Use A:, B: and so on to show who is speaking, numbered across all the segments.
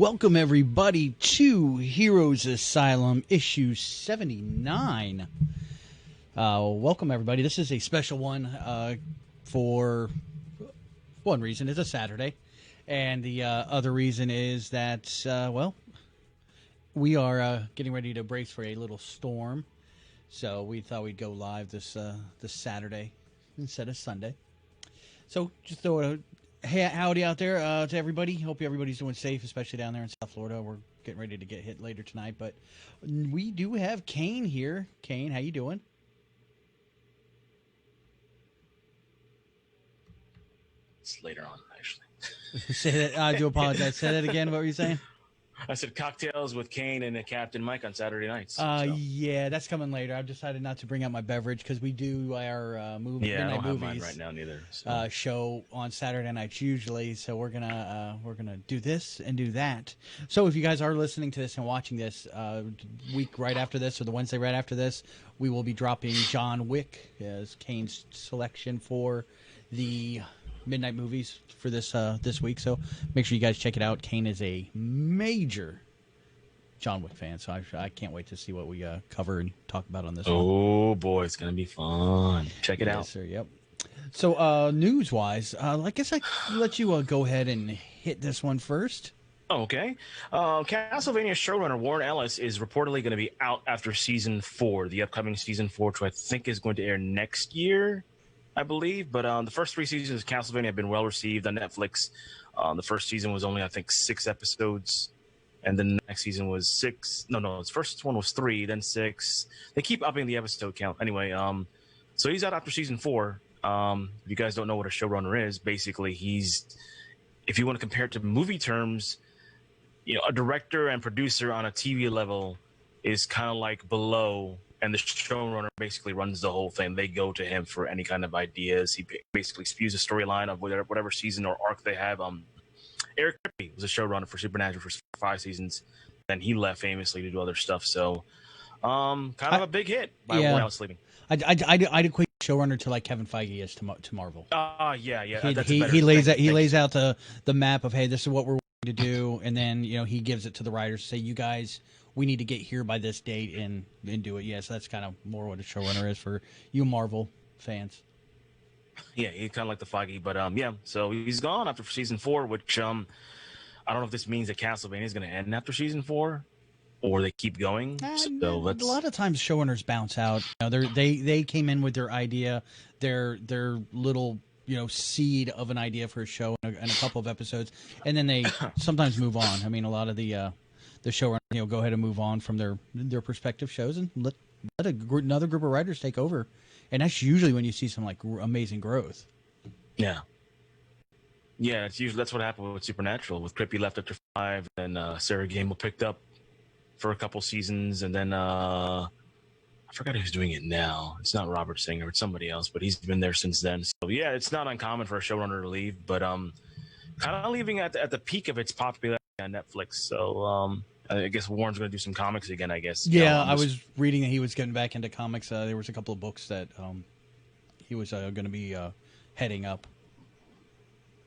A: Welcome everybody to Heroes Asylum issue 79. Welcome everybody. This is a special one for one reason. It's a Saturday, and the other reason is that we are getting ready to brace for a little storm. So we thought we'd go live this Saturday instead of Sunday. So just throw a howdy out there to everybody. Hope everybody's doing safe, especially down there in South Florida. We're getting ready to get hit later tonight, but we do have Kane here. Kane, how you doing?
B: It's later on, actually.
A: Say that. I do apologize. Say that again. What were you saying?
B: I said cocktails with Kane and Captain Mike on Saturday nights.
A: Yeah, that's coming later. I've decided not to bring out my beverage because we do our movie.
B: Yeah, I don't have
A: movies
B: mine right now neither. So.
A: Show on Saturday nights usually, so we're gonna do this and do that. So if you guys are listening to this and watching this week right after this or the Wednesday right after this, we will be dropping John Wick as Kane's selection for the midnight movies for this week, so make sure you guys check it out. Kane is a major John Wick fan, so I can't wait to see what we cover and talk about on this one.
B: Oh boy, it's gonna be fun. Check it out.
A: Yes, sir. Yep. So news wise, I guess I let you go ahead and hit this one first.
B: Okay. Castlevania showrunner Warren Ellis is reportedly going to be out after season 4, the upcoming season 4, which I think is going to air next year, I believe. But the first 3 seasons of Castlevania have been well received on Netflix. The first season was only, I think, 6 episodes. And then the next season was 6. No, the first one was 3, then 6. They keep upping the episode count. Anyway, so he's out after season 4. If you guys don't know what a showrunner is, basically he's, if you want to compare it to movie terms, you know, a director and producer on a TV level is kind of like below, and the showrunner basically runs the whole thing. They go to him for any kind of ideas. He basically spews a storyline of whatever season or arc they have. Eric Kripke was a showrunner for Supernatural for 5 seasons. Then he left famously to do other stuff. So, kind of a big hit by Warren Ellis leaving.
A: I'd equate showrunner to like Kevin Feige is to Marvel.
B: Yeah.
A: He lays out the map of, hey, this is what we're going to do, and then he gives it to the writers to say, you guys, we need to get here by this date and do it. Yeah, so that's kind of more what a showrunner is for you Marvel fans.
B: Yeah, he's kind of like the Feige, but yeah. So he's gone after season 4, which I don't know if this means that Castlevania is going to end after season 4, or they keep going. So
A: a lot of times showrunners bounce out. They came in with their idea, their little seed of an idea for a show and a couple of episodes, and then they sometimes move on. I mean, a lot of the showrunners go ahead and move on from their prospective shows and let another group of writers take over, and that's usually when you see some like amazing growth.
B: Yeah, that's what happened with Supernatural. With Kripke left after 5, and Sarah Gamble picked up for a couple seasons, and then I forgot who's doing it now. It's not Robert Singer, it's somebody else, but he's been there since then. So yeah, it's not uncommon for a showrunner to leave, but kind of leaving at the peak of its popularity on Netflix. So I guess Warren's going to do some comics again, I guess.
A: Yeah, I was reading that he was getting back into comics. There was a couple of books that he was going to be heading up.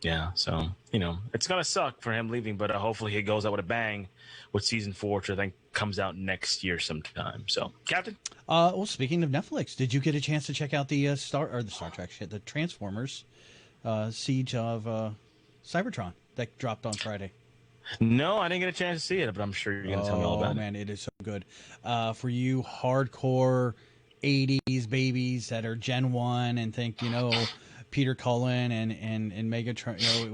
B: Yeah, so, it's going to suck for him leaving, but hopefully he goes out with a bang with season 4, which I think comes out next year sometime. So, Captain?
A: Well, speaking of Netflix, did you get a chance to check out the the Transformers Siege of Cybertron that dropped on Friday?
B: No, I didn't get a chance to see it, but I'm sure you're going to tell me all about it.
A: Oh, man, it is so good. For you hardcore 80s babies that are Gen 1 and think, Peter Cullen and Megatron,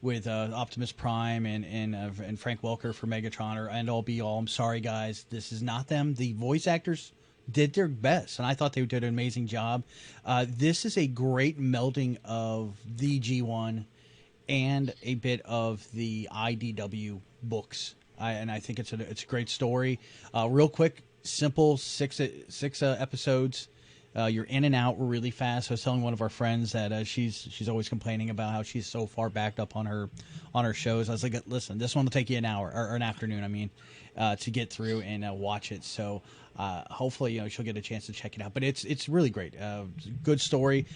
A: with Optimus Prime and Frank Welker for Megatron or end all be all. I'm sorry, guys, this is not them. The voice actors did their best, and I thought they did an amazing job. This is a great melding of the G1 and a bit of the IDW books, and I think it's a great story. Real quick, simple, six episodes. You're in and out really fast. I was telling one of our friends that she's always complaining about how she's so far backed up on her shows. I was like, listen, this one will take you an hour or an afternoon. I mean, to get through and watch it. So hopefully, she'll get a chance to check it out. But it's really great. Good story.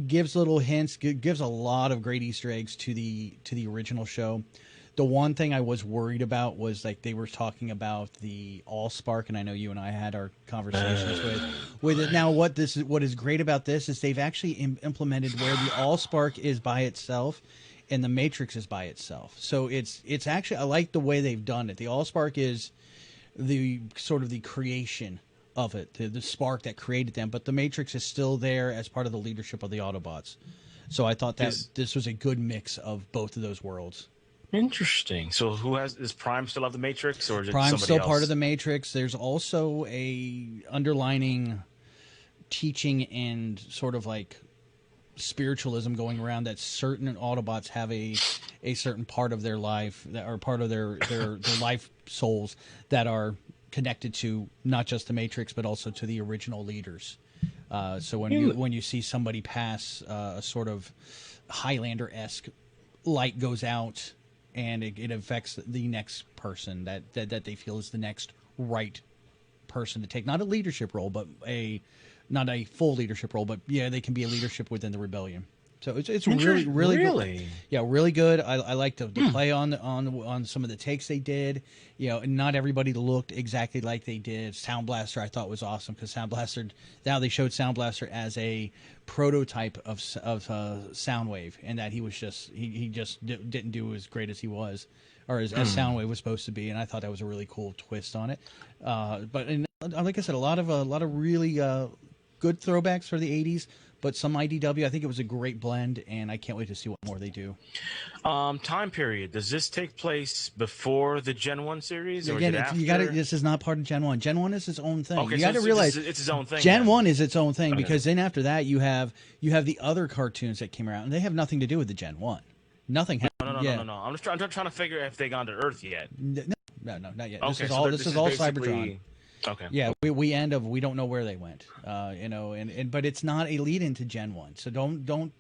A: Gives little hints. Gives a lot of great Easter eggs to the original show. The one thing I was worried about was like they were talking about the Allspark, and I know you and I had our conversations with it. Now, what is great about this is they've actually implemented where the Allspark is by itself, and the Matrix is by itself. So it's actually, I like the way they've done it. The Allspark is the sort of the creation of it, the spark that created them, but the Matrix is still there as part of the leadership of the Autobots. So I thought that this was a good mix of both of those worlds.
B: Interesting. So is Prime still have the Matrix, or is it
A: Prime's
B: somebody
A: still
B: else?
A: part of the Matrix. There's also a underlining teaching and sort of like spiritualism going around that certain Autobots have a certain part of their life that are part of their life souls that are connected to not just the Matrix but also to the original leaders. So when you see somebody pass, a sort of Highlander-esque light goes out, and it affects the next person that they feel is the next right person to take, not a leadership role, but not a full leadership role, but yeah, they can be a leadership within the rebellion. So it's really good. Yeah, really good. I like the play on some of the takes they did. You know, and not everybody looked exactly like they did. Sound Blaster I thought was awesome because Sound Blaster, now they showed Sound Blaster as a prototype of Soundwave, and that he was he just didn't do as great as he was, or as Soundwave was supposed to be. And I thought that was a really cool twist on it. But like I said, a lot of really good throwbacks for the '80s. But some IDW, I think it was a great blend, and I can't wait to see what more they do.
B: Time period. Does this take place before the Gen 1 series, or
A: again,
B: is it after?
A: this is not part of Gen 1. Gen 1 is its own thing.
B: Okay,
A: you got to realize
B: it's its own thing.
A: Gen 1 is its own thing, because then after that you have the other cartoons that came around, and they have nothing to do with the Gen 1. Nothing.
B: No. I'm just trying to figure if they gone to Earth yet.
A: No, not yet.
B: Okay,
A: This is all Cybertron.
B: Okay.
A: Yeah, we don't know where they went. But it's not a lead into Gen 1. So don't.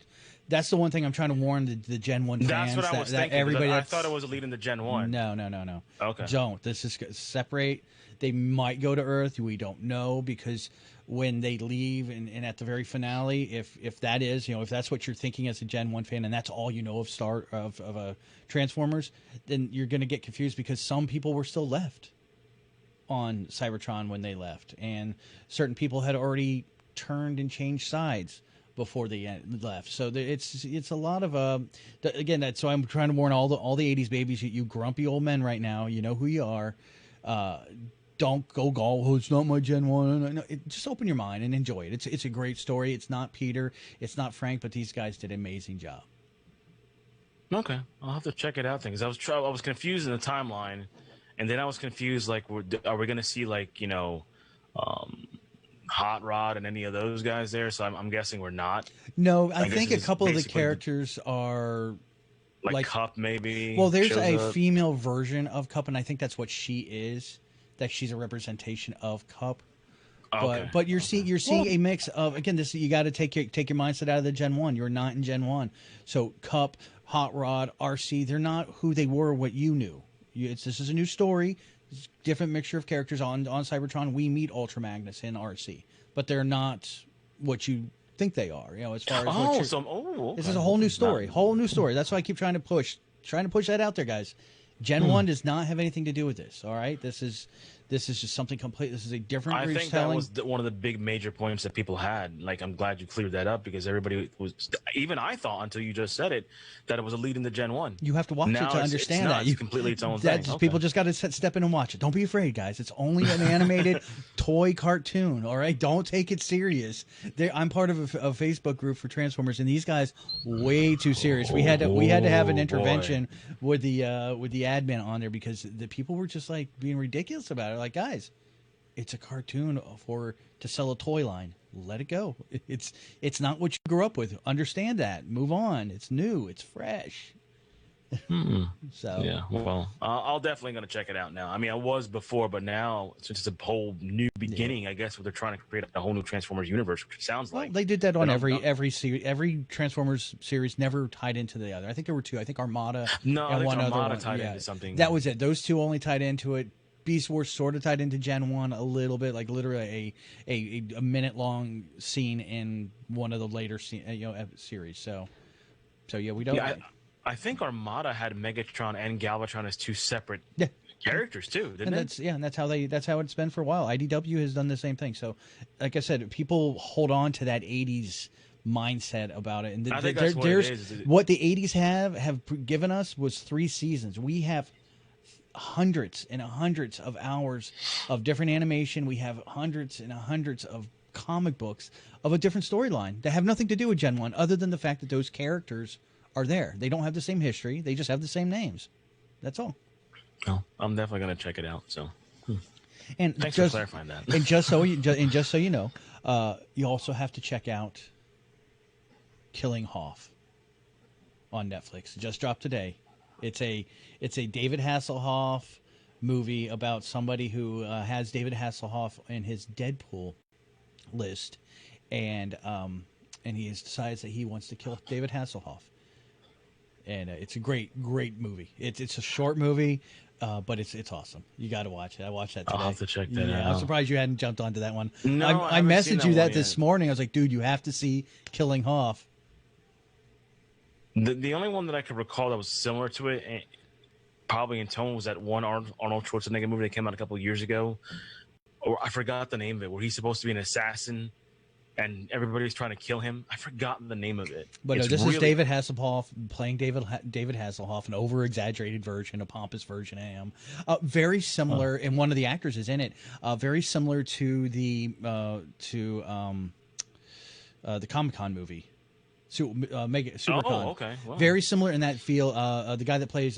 A: That's the one thing I'm trying to warn the Gen 1 fans.
B: That's what I was thinking.
A: Everybody,
B: I thought it was a lead into Gen 1.
A: No.
B: Okay.
A: Don't. This is separate. They might go to Earth. We don't know, because when they leave and at the very finale, if that is, if that's what you're thinking as a Gen 1 fan, and that's all you know of Transformers, then you're going to get confused, because some people were still left on Cybertron when they left, and certain people had already turned and changed sides before they left. So it's a lot of again. So I'm trying to warn all the '80s babies, you grumpy old men right now. You know who you are. Don't go oh, it's not my Gen 1. No, just open your mind and enjoy it. It's a great story. It's not Peter, it's not Frank, but these guys did an amazing job.
B: Okay, I'll have to check it out then, because I was confused in the timeline. And then I was confused, like, are we going to see, like, Hot Rod and any of those guys there? So I'm guessing we're not.
A: No, I think a couple of the characters are...
B: Like Cup, maybe?
A: Well, there's a female version of Cup, and I think that's what she is. That she's a representation of Cup.
B: Okay.
A: But you're seeing a mix of, again, this, you got to take your mindset out of the Gen 1. You're not in Gen 1. So Cup, Hot Rod, RC, they're not who they were, what you knew. This is a new story. It's a different mixture of characters on Cybertron. We meet Ultra Magnus and RC, but they're not what you think they are. As far as
B: okay.
A: This is a whole new story. Whole new story. That's why I keep trying to push that out there, guys. Gen 1 does not have anything to do with this. All right, this is just something complete. This is a different retelling.
B: I think that was one of the big major points that people had. Like, I'm glad you cleared that up, because everybody was, even I thought until you just said it, that it was a lead into Gen 1.
A: You have to watch it to understand that.
B: It's completely its own thing. Okay.
A: People just got to step in and watch it. Don't be afraid, guys. It's only an animated toy cartoon. All right, don't take it serious. I'm part of a Facebook group for Transformers, and these guys way too serious. We had to have an intervention with the admin on there, because the people were just like being ridiculous about it. Like, guys, it's a cartoon to sell a toy line. Let it go. It's not what you grew up with. Understand that. Move on. It's new. It's fresh. So
B: yeah, well, I'll definitely going to check it out now. I mean, I was before, but now since it's a whole new beginning, I guess, where they're trying to create a whole new Transformers universe, which sounds like
A: they did that on every Transformers series. Never tied into the other. I think there were two. I think Armada.
B: No,
A: and one
B: Armada
A: other
B: tied into something.
A: That was it. Those two only tied into it. Beast Wars sort of tied into Gen 1 a little bit, like literally a minute long scene in one of the later series. So yeah, we don't.
B: Yeah, I think Armada had Megatron and Galvatron as two separate
A: Yeah.
B: characters too, didn't
A: And
B: it?
A: that's how it's been for a while. IDW has done the same thing. So, like I said, people hold on to that '80s mindset about it, and
B: I think that's what it is.
A: what the '80s have given us was 3 seasons. We have hundreds and hundreds of hours of different animation. We have hundreds and hundreds of comic books of a different storyline that have nothing to do with Gen 1 other than the fact that those characters are there. They don't have the same history. They just have the same names. That's all.
B: Oh, I'm definitely going to check it out. So,
A: And
B: thanks for clarifying that.
A: And just so you know, you also have to check out Killing Hoff on Netflix. It just dropped today. It's a David Hasselhoff movie about somebody who has David Hasselhoff in his Deadpool list, and he decides that he wants to kill David Hasselhoff. And it's a great movie. It's a short movie, but it's awesome. You got to watch it. I watched that today.
B: I'll have to check that out.
A: I'm surprised you hadn't jumped onto that one.
B: No,
A: I
B: haven't seen
A: messaged you that
B: one
A: this
B: yet.
A: morning. I was like, dude, you have to see Killing Hoff.
B: The only one that I could recall that was similar to it, probably in tone, was that one Arnold Schwarzenegger movie that came out a couple of years ago. Or I forgot the name of it, where he's supposed to be an assassin and everybody's trying to kill him. I forgot the name of it.
A: But no,
B: It's
A: this
B: really-
A: is David Hasselhoff playing David Hasselhoff, an over-exaggerated version, a pompous version of him. Very similar, and one of the actors is in it. Very similar to the Comic-Con movie. Supercon.
B: Oh, okay. Wow.
A: Very similar in that feel. The guy that played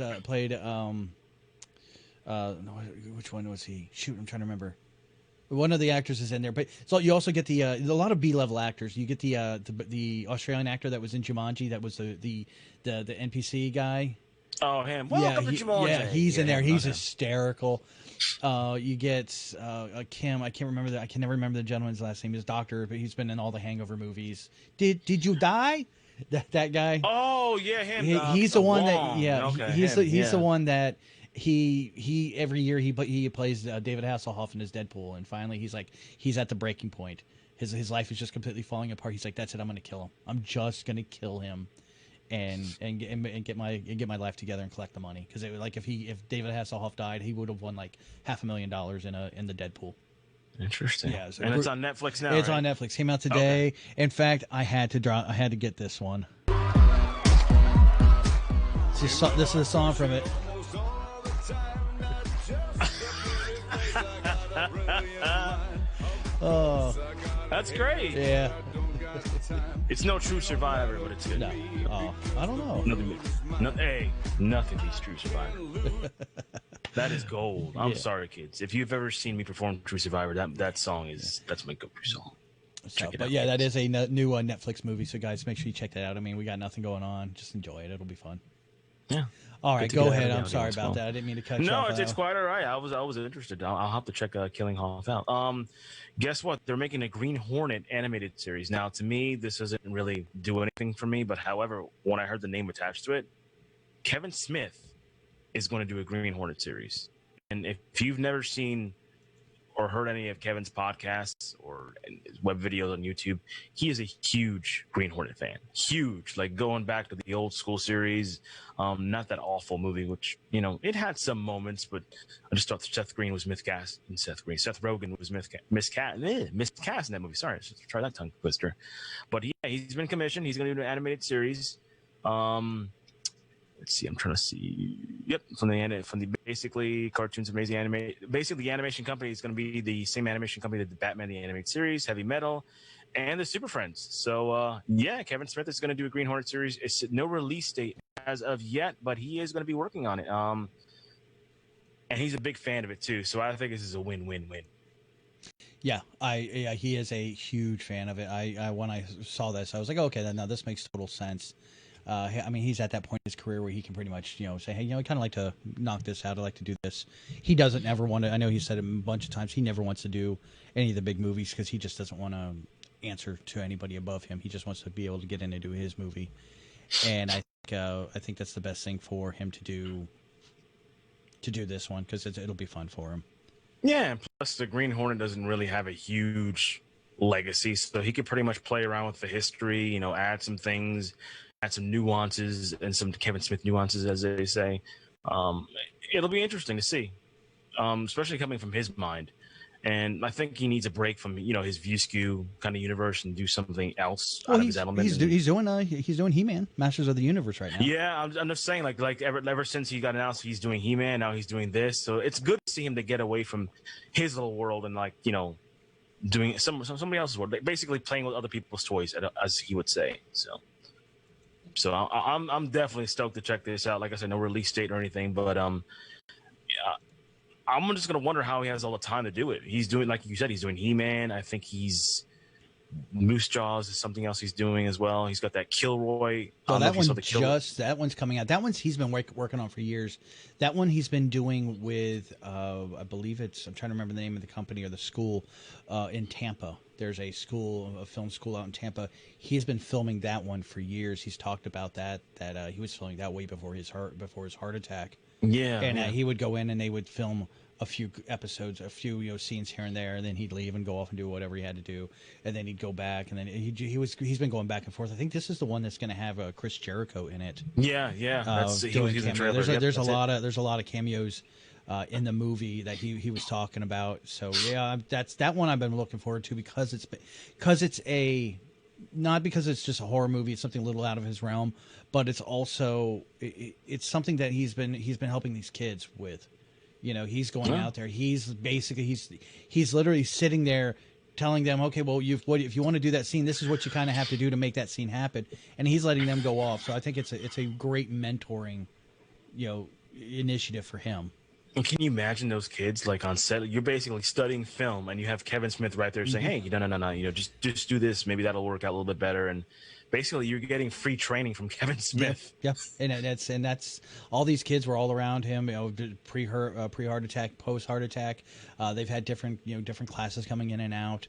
A: which one was he? Shoot, I'm trying to remember. One of the actors is in there, but so you also get a lot of B-level actors. You get the Australian actor that was in Jumanji, that was the NPC guy.
B: Oh, him. Welcome to Jumanji.
A: Yeah, he's in there. He's
B: him.
A: hysterical. You get Kim. I can't remember I can never remember the gentleman's last name. He's a doctor, but he's been in all the Hangover movies. Did you die? That guy.
B: Oh yeah, him.
A: He's the one
B: Wong.
A: that. Yeah,
B: Okay,
A: he's
B: him,
A: the one that. He every year he plays David Hasselhoff in his Deadpool, and finally he's at the breaking point. His life is just completely falling apart. He's like, that's it. I'm going to kill him. I'm just going to kill him, and get my life together and collect the money. Because if David Hasselhoff died, he would have won like $500,000 in the Deadpool.
B: Interesting.
A: Yeah, so
B: and it's on Netflix now.
A: It's
B: right?
A: on Netflix. Came out today. Okay. In fact, I had to get this one. This is a song from it. Oh,
B: that's great.
A: Yeah.
B: It's no True Survivor, but it's good.
A: No. Oh, I don't know.
B: Nothing beats True Survivor. That is gold. I'm sorry, kids. If you've ever seen me perform True Survivor, that's my go-to song.
A: Check it out. Yeah, that is a new Netflix movie. So guys, make sure you check that out. I mean, we got nothing going on. Just enjoy it. It'll be fun.
B: Yeah.
A: All right, go ahead. I'm sorry about that. I didn't mean to cut you off.
B: No, it's quite all right. I was interested. I'll have to check Killing Hoff out. Guess what? They're making a Green Hornet animated series. Now, to me, this doesn't really do anything for me. But however, when I heard the name attached to it, Kevin Smith is going to do a Green Hornet series. And if you've never seen or heard any of Kevin's podcasts or his web videos on YouTube, he is a huge Green Hornet fan. Huge. Like going back to the old school series. Not that awful movie, which, it had some moments, but I just thought Seth Green was miscast in Seth Green. Seth Rogen was miscast in that movie. Sorry, let's try that tongue twister. But he's been commissioned. He's going to do an animated series. Let's see. I'm trying to see. Yep, from the basically cartoons amazing anime. Basically, the animation company is going to be the same animation company that did Batman the Animated Series, Heavy Metal, and the Super Friends. So Kevin Smith is going to do a Green Hornet series. It's no release date as of yet, but he is going to be working on it. And he's a big fan of it too. So I think this is a win-win-win.
A: Yeah, he is a huge fan of it. I when I saw this, I was like, okay, now this makes total sense. I mean, he's at that point in his career where he can pretty much, say, hey, I kind of like to knock this out. I like to do this. He doesn't ever want to. I know he said it a bunch of times. He never wants to do any of the big movies because he just doesn't want to answer to anybody above him. He just wants to be able to get in and do his movie. And I think that's the best thing for him to do this one because it'll be fun for him.
B: Yeah, and plus the Green Hornet doesn't really have a huge legacy, so he could pretty much play around with the history, add some things, add some nuances and some Kevin Smith nuances, as they say. It'll be interesting to see, especially coming from his mind. And I think he needs a break from his view skew kind of universe and do something else
A: Well,
B: out of his element.
A: he's doing He-Man, Masters of the Universe right now.
B: Yeah, I'm just saying, like ever since he got announced, he's doing He-Man. Now he's doing this, so it's good to see him to get away from his little world and doing somebody else's world, basically playing with other people's toys, as he would say. So I'm definitely stoked to check this out. Like I said, no release date or anything, but yeah, I'm just gonna wonder how he has all the time to do it. He's doing, like you said, he's doing He-Man. I think he's Moose Jaws is something else he's doing as well. He's got that Kilroy.
A: Well, that one's coming out. That one's he's been working on for years. That one he's been doing with I believe I'm trying to remember the name of the company or the school in Tampa. There's a film school out in Tampa. He's been filming that one for years. He's talked about that he was filming that way before his heart attack.
B: Yeah,
A: and he would go in and they would film a few episodes, a few scenes here and there, and then he'd leave and go off and do whatever he had to do, and then he'd go back, and then he's been going back and forth. I think this is the one that's going to have Chris Jericho in it.
B: Yeah. He was in the trailer.
A: There's a lot of cameos in the movie that he was talking about. So yeah, that one I've been looking forward to because it's not because it's just a horror movie. It's something a little out of his realm, but it's also it's something that he's been helping these kids with. He's going out there. He's literally sitting there telling them, okay, well, if you want to do that scene, this is what you kind of have to do to make that scene happen. And he's letting them go off. So I think it's a great mentoring, initiative for him.
B: And can you imagine those kids like on set? You're basically studying film, and you have Kevin Smith right there saying, "Hey, no, just do this. Maybe that'll work out a little bit better." And basically, you're getting free training from Kevin Smith.
A: Yeah. And that's all. These kids were all around him. Pre-heart attack, post-heart attack. They've had different classes coming in and out.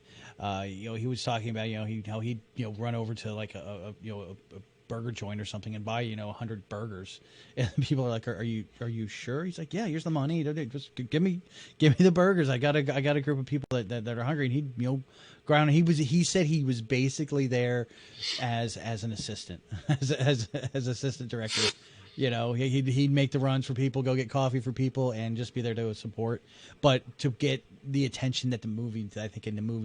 A: He was talking about how he'd run over to like a burger joint or something and buy 100 burgers, and people are like, are you sure? He's like, yeah, here's the money, just give me the burgers. I got a group of people that are hungry. And he'd ground. He said he was basically there as an assistant, as assistant director. He'd make the runs for people, go get coffee for people, and just be there to support. But to get the attention that the movie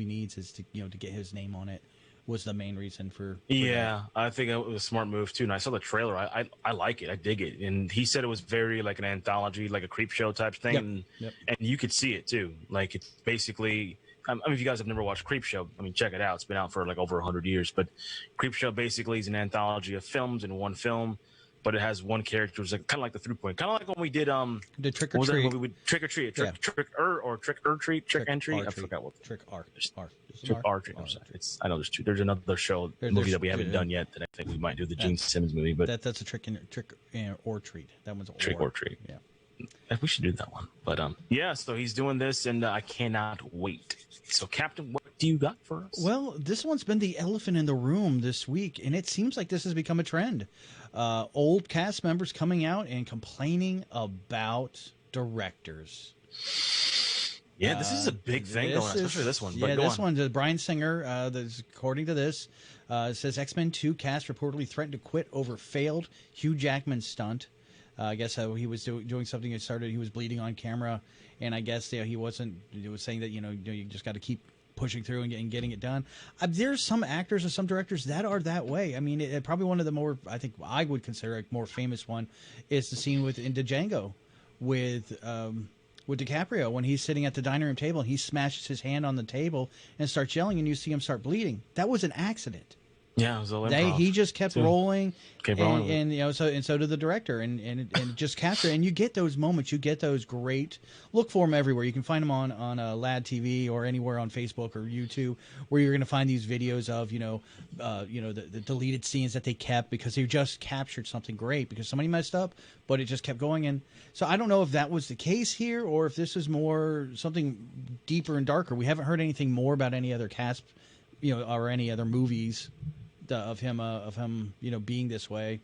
A: needs is to get his name on it. Was the main reason for
B: that. I think it was a smart move too. And I saw the trailer. I like it. I dig it. And he said it was very like an anthology, like a creep show type thing.
A: Yep.
B: And you could see it too. Like it's basically, if you guys have never watched Creep Show, check it out. It's been out for like over 100 years. But Creep Show basically is an anthology of films in one film. But it has one character who's like kind of like the through point, kind of like when we did
A: the Trick or Treat.
B: Trick or Treat, Trick or Treat, Trick Entry. I forgot what
A: Trick R.
B: Treat. I know there's two. There's another movie that we haven't done yet that I think we might do, the Gene Simmons movie. But
A: that's a Trick or Treat. That one's
B: Trick or Treat. Yeah, we should do that one. But so he's doing this, and I cannot wait. So, Captain, what do you got for us?
A: Well, this one's been the elephant in the room this week, and it seems like this has become a trend. Old cast members coming out and complaining about directors.
B: Yeah, this is a big thing going on, especially this one.
A: Yeah, this one, Bryan Singer, according to this, says X-Men 2 cast reportedly threatened to quit over failed Hugh Jackman stunt. I guess he was doing something. He was bleeding on camera, and I guess he wasn't. He was saying that you just got to keep pushing through and getting it done. There's some actors and some directors that are that way. I mean, probably one of the more, I think I would consider a more famous one is the scene in Django with DiCaprio when he's sitting at the dining room table and he smashes his hand on the table and starts yelling, and you see him start bleeding. That was an accident.
B: Yeah, it was all improv.
A: He just kept rolling,
B: and
A: so did the director, and just capture. And you get those moments, you get those great. Look for them everywhere. You can find them on Lad TV or anywhere on Facebook or YouTube, where you're going to find these videos of the deleted scenes that they kept because they just captured something great because somebody messed up, but it just kept going. And so I don't know if that was the case here or if this is more something deeper and darker. We haven't heard anything more about any other cast, or any other movies of him being this way.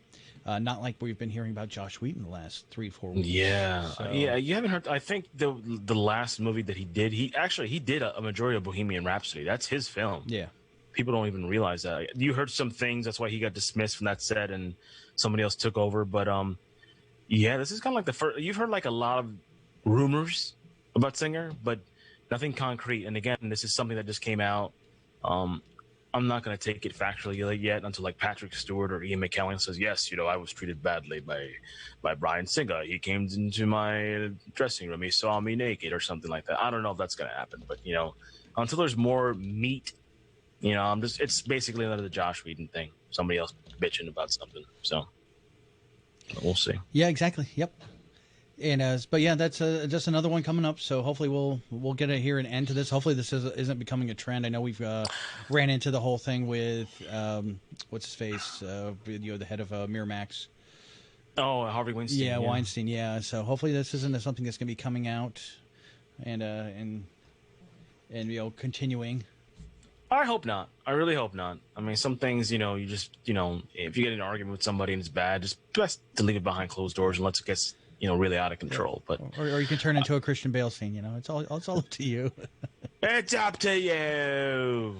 A: Not like we've been hearing about Josh Whedon the last 3-4 weeks.
B: Yeah, you haven't heard. I think the last movie that he did, he did a majority of Bohemian Rhapsody. That's his film.
A: Yeah,
B: people don't even realize that. You heard some things. That's why he got dismissed from that set, and somebody else took over. But yeah, this is kind of like the first. You've heard like a lot of rumors about Singer, but nothing concrete. And again, this is something that just came out. I'm not going to take it factually yet until like Patrick Stewart or Ian McKellen says, yes, I was treated badly by Bryan Singer. He came into my dressing room. He saw me naked or something like that. I don't know if that's going to happen, but until there's more meat, it's basically another Josh Whedon thing. Somebody else bitching about something. So we'll see.
A: Yeah, exactly. Yep. And but yeah, that's just another one coming up. So hopefully we'll get to hear an end to this. Hopefully this isn't becoming a trend. I know we've ran into the whole thing with what's his face, the head of Miramax.
B: Oh, Harvey Weinstein.
A: Yeah, Weinstein. Yeah. So hopefully this isn't something that's going to be coming out and continuing.
B: I hope not. I really hope not. I mean, some things, you just, if you get in an argument with somebody and it's bad, just best to leave it behind closed doors and let it get really out of control. But
A: or you can turn into a Christian Bale scene. It's all up to you.
B: It's up to you.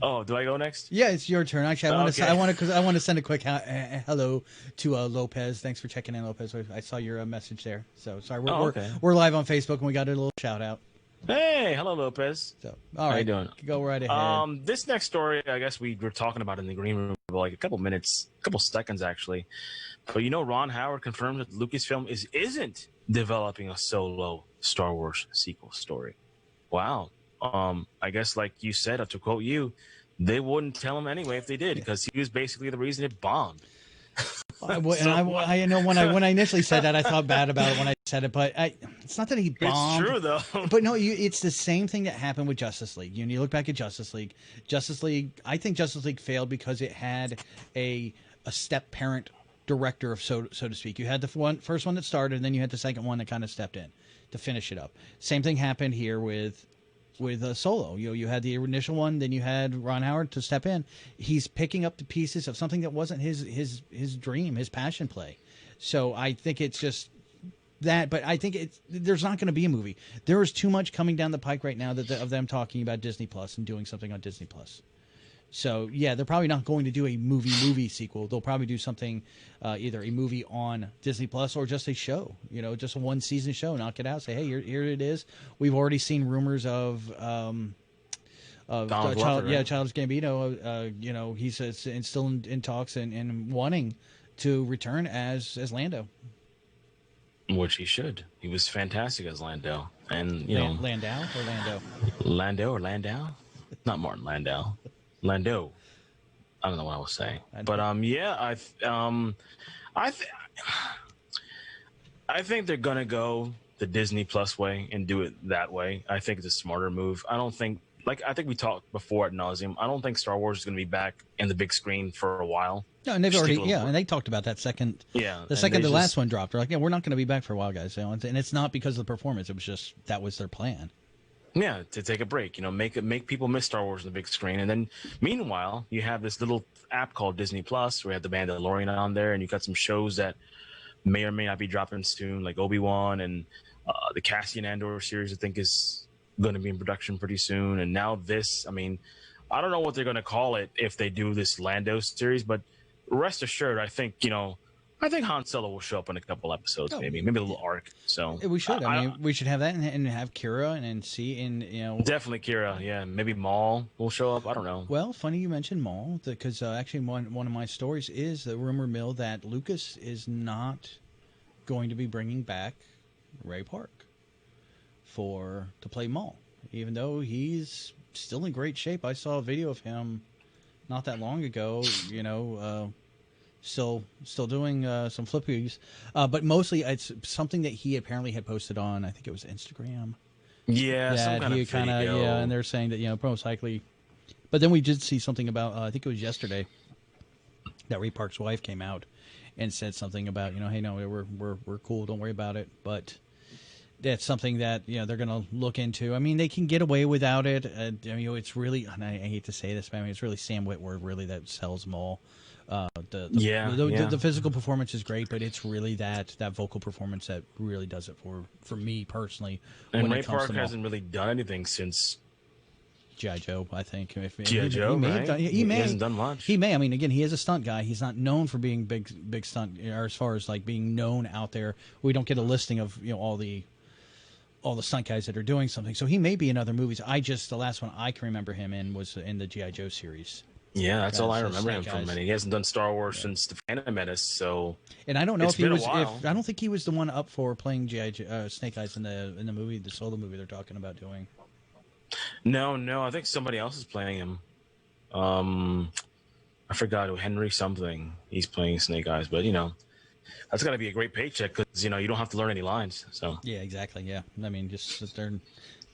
B: Oh, do I go next?
A: Yeah, it's your turn. Actually, I want to send a quick hello to Lopez. Thanks for checking in, Lopez. I saw your message there. So sorry, we're live on Facebook and we got a little shout out.
B: Hey, hello, Lopez.
A: So, all right,
B: how you doing?
A: Go right ahead.
B: This next story, I guess we were talking about in the green room for like a couple seconds actually. But Ron Howard confirmed that Lucasfilm isn't developing a solo Star Wars sequel story. Wow. I guess like you said, to quote you, they wouldn't tell him anyway if they did, because he was basically the reason it bombed.
A: I know when I initially said that, I thought bad about it when I said it, but it's not that he bombed.
B: It's true though.
A: But no, it's the same thing that happened with Justice League. You look back at Justice League. I think Justice League failed because it had a step parent director, so to speak. You had the first one that started, and then you had the second one that kind of stepped in to finish it up. Same thing happened here with Solo. You had the initial one, then you had Ron Howard to step in. He's picking up the pieces of something that wasn't his dream, his passion play. So I think it's just that, but I think there's not going to be a movie. There is too much coming down the pike right now of them talking about Disney Plus and doing something on Disney Plus. So yeah, they're probably not going to do a movie sequel. They'll probably do something, either a movie on Disney Plus or just a show. Just a 1-season show. Knock it out. Say, hey, here it is. We've already seen rumors of Childish Gambino. He's still in talks and wanting to return as Lando.
B: Which he should. He was fantastic as Lando, and
A: Landau or Lando.
B: Landau, not Martin Landau. Lando. I don't know what I was saying, but I think they're gonna go the Disney Plus way and do it that way. I think it's a smarter move. I think we talked before ad nauseum. I don't think Star Wars is gonna be back in the big screen for a while.
A: No, and they've already and they talked about that second.
B: Yeah,
A: the last one dropped. They're like, we're not going to be back for a while, guys. And it's not because of the performance. It was just that was their plan.
B: Yeah, to take a break, make people miss Star Wars on the big screen, and then meanwhile you have this little app called Disney Plus where you have the Mandalorian on there, and you got some shows that may or may not be dropping soon, like Obi-Wan and the Cassian Andor series. I think is going to be in production pretty soon, and now this. I mean, I don't know what they're going to call it if they do this Lando series, but rest assured, I think Han Solo will show up in a couple episodes, maybe a little arc. So
A: we should. We should have that and have Kira and see
B: definitely Kira. Yeah, maybe Maul will show up. I don't know.
A: Well, funny you mentioned Maul because actually one of my stories is the rumor mill that Lucas is not going to be bringing back Ray Park to play Maul, even though he's still in great shape. I saw a video of him not that long ago. Still doing some flippies, but mostly it's something that he apparently had posted on, I think it was Instagram.
B: Yeah, some kind of video.
A: Yeah, and they're saying that most likely. But then we did see something about I think it was yesterday that Ray Park's wife came out and said something about hey, no, we're cool, don't worry about it. But that's something that they're going to look into. I mean, they can get away without it. It's really, and I hate to say this, but it's really Sam Witwer really that sells Maul. The physical performance is great, but it's really that vocal performance that really does it for me personally.
B: And
A: when
B: Ray
A: it comes
B: Park
A: to
B: hasn't really done anything since
A: G.I. Joe, I think.
B: G.I. Joe, right? He hasn't done much.
A: He may. I mean, again, he is a stunt guy. He's not known for being big stunt, or as far as like being known out there. We don't get a listing of all the stunt guys that are doing something. So he may be in other movies. The last one I can remember him in was in the G.I. Joe series.
B: Yeah, that's all I remember him from. And he hasn't done Star Wars since The Phantom Menace. So,
A: and I don't know if he was. I don't think he was the one up for playing Snake Eyes in the movie, the solo movie they're talking about doing.
B: No, I think somebody else is playing him. I forgot who, Henry something. He's playing Snake Eyes, but that's got to be a great paycheck because you don't have to learn any lines. So
A: yeah, exactly. Yeah, I mean, just sit there,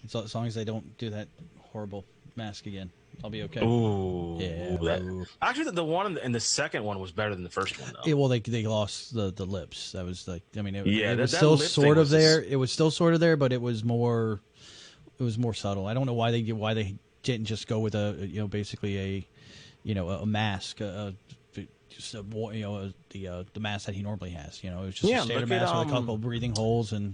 A: as long as they don't do that horrible mask again, I'll be okay.
B: Ooh, yeah. Actually, the one in the second one was better than the first one, though.
A: Yeah, well, they lost the lips. That was like, I mean, it was
B: that
A: still
B: lip
A: sort of there.
B: just...
A: It was still sort of there, but it was more subtle. I don't know why they didn't just go with basically a mask, just the mask that he normally has. It was just a standard mask with a couple of breathing holes. And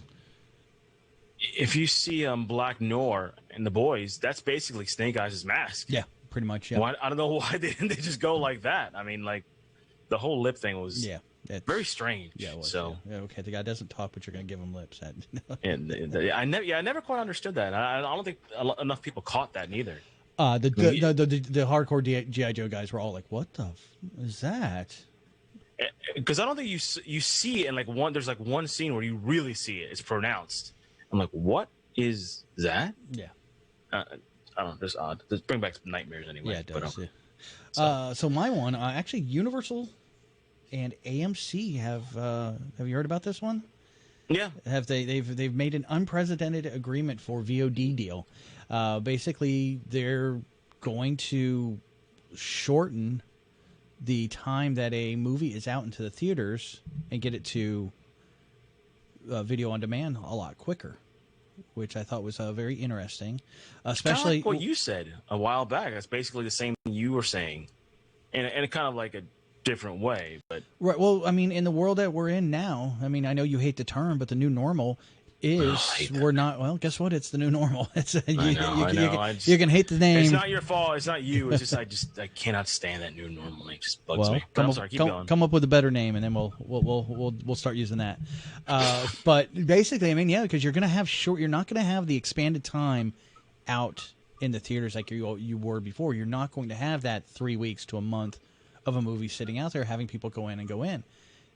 B: if you see Black Noir and the boys, that's basically Snake Eyes' mask.
A: Yeah, pretty much. Yeah.
B: I don't know why they just go like that. I mean, like the whole lip thing was very strange.
A: Yeah, it was,
B: so
A: okay, the guy doesn't talk, but you're going to give him lips.
B: I never quite understood that. I don't think enough people caught that neither.
A: The hardcore G.I. Joe guys were all like, "What the is that?"
B: Because I don't think you see it in like one. There's like one scene where you really see it. It's pronounced. I'm like, what is that?
A: Yeah.
B: I don't know. That's odd. Let's bring back some nightmares anyway.
A: Yeah, it does. So my one, actually, Universal and AMC have you heard about this one?
B: Yeah.
A: They've made an unprecedented agreement for VOD deal. Basically, they're going to shorten the time that a movie is out into the theaters and get it to video on demand a lot quicker, which I thought was very interesting. Especially
B: like what you said a while back. That's basically the same thing you were saying, and kind of like a different way. But
A: right. Well, I mean, in the world that we're in now, I mean, I know you hate the term, but the new normal is we're not. Well, guess what? It's the new normal. It's
B: I know.
A: You can hate the name.
B: It's not your fault. It's not you. It's just I cannot stand that new normal. It just bugs me.
A: Come up with a better name, and then we'll start using that. But basically, I mean, yeah, because you're gonna have You're not gonna have the expanded time out in the theaters like you were before. You're not going to have that 3 weeks to a month of a movie sitting out there having people go in,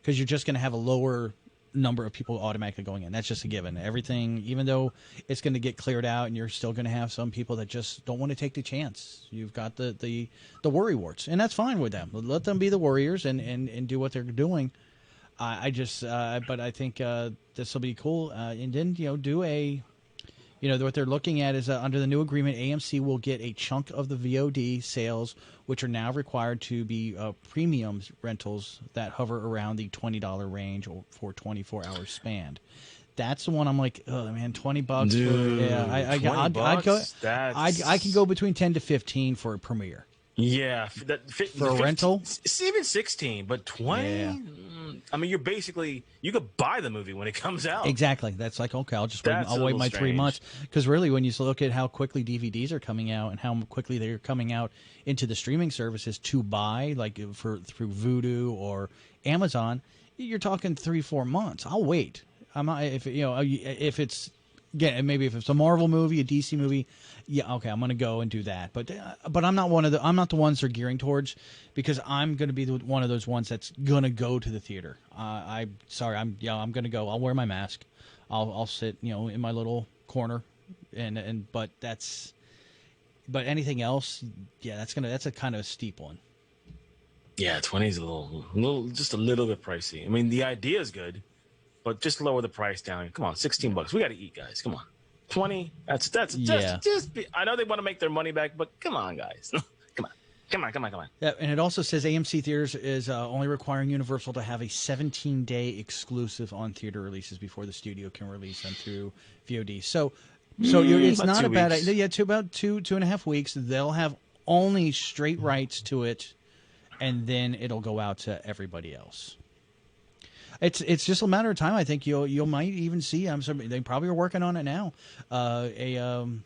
A: because you're just going to have a lower number of people automatically going in. That's just a given. Everything, even though it's going to get cleared out, and you're still going to have some people that just don't want to take the chance. You've got the worry warts, and that's fine with them. Let them be the warriors and do what they're doing. But I think this will be cool. And then do a. What they're looking at is under the new agreement, AMC will get a chunk of the VOD sales, which are now required to be premium rentals that hover around the $20 range for 24-hour span. That's the one I'm like, oh man, $20.
B: Dude,
A: I can go between 10 to 15 for a premiere.
B: Yeah,
A: for a rental,
B: it's even 16, but 20. Yeah. I mean, you could buy the movie when it comes out.
A: Exactly. That's like, okay, I'll wait my 3 months, because really, when you look at how quickly DVDs are coming out and how quickly they're coming out into the streaming services to buy, like through Vudu or Amazon, you're talking 3-4 months. I'll wait. I'm not if it's. Again, maybe if it's a Marvel movie, a DC movie, yeah, okay, I'm going to go and do that. But I'm not I'm not the ones they're gearing towards, because I'm going to be one of those ones that's going to go to the theater. I'm going to go. I'll wear my mask. I'll sit, in my little corner, but anything else, yeah, that's a kind of a steep one.
B: Yeah, 20 is just a little bit pricey. I mean, the idea is good. But just lower the price down. Come on, $16. We got to eat, guys. Come on, 20. That's just. I know they want to make their money back, but come on, guys. Come on.
A: Yeah, and it also says AMC Theaters is only requiring Universal to have a 17-day exclusive on theater releases before the studio can release them through VOD. So it's not a bad idea. Yeah, about 2.5 weeks. They'll have only straight rights to it and then it'll go out to everybody else. It's just a matter of time. I think you'll might even see. They probably are working on it now. An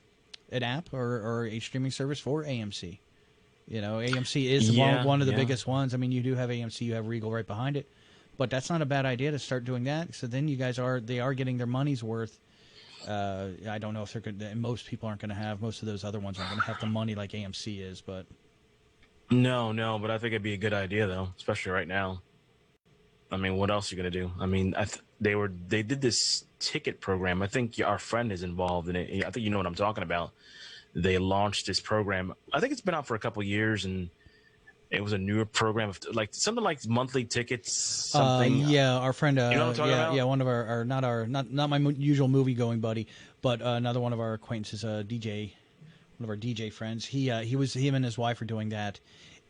A: app or a streaming service for AMC. You know, AMC is one of the biggest ones. I mean, you do have AMC, you have Regal right behind it, but that's not a bad idea to start doing that. So then you guys are getting their money's worth. I don't know if they're good. Most people aren't going to have. Most of those other ones aren't going to have the money like AMC is, but
B: No, but I think it'd be a good idea though, especially right now. I mean, what else are you gonna do? I mean, they did this ticket program. I think our friend is involved in it. I think you know what I'm talking about. They launched this program. I think it's been out for a couple of years, and it was a newer program, like something like monthly tickets. Something.
A: Yeah, our friend.
B: You know what I'm talking about?
A: Yeah, one of our not my usual movie going buddy, but another one of our acquaintances, DJ, one of our DJ friends. Him and his wife are doing that.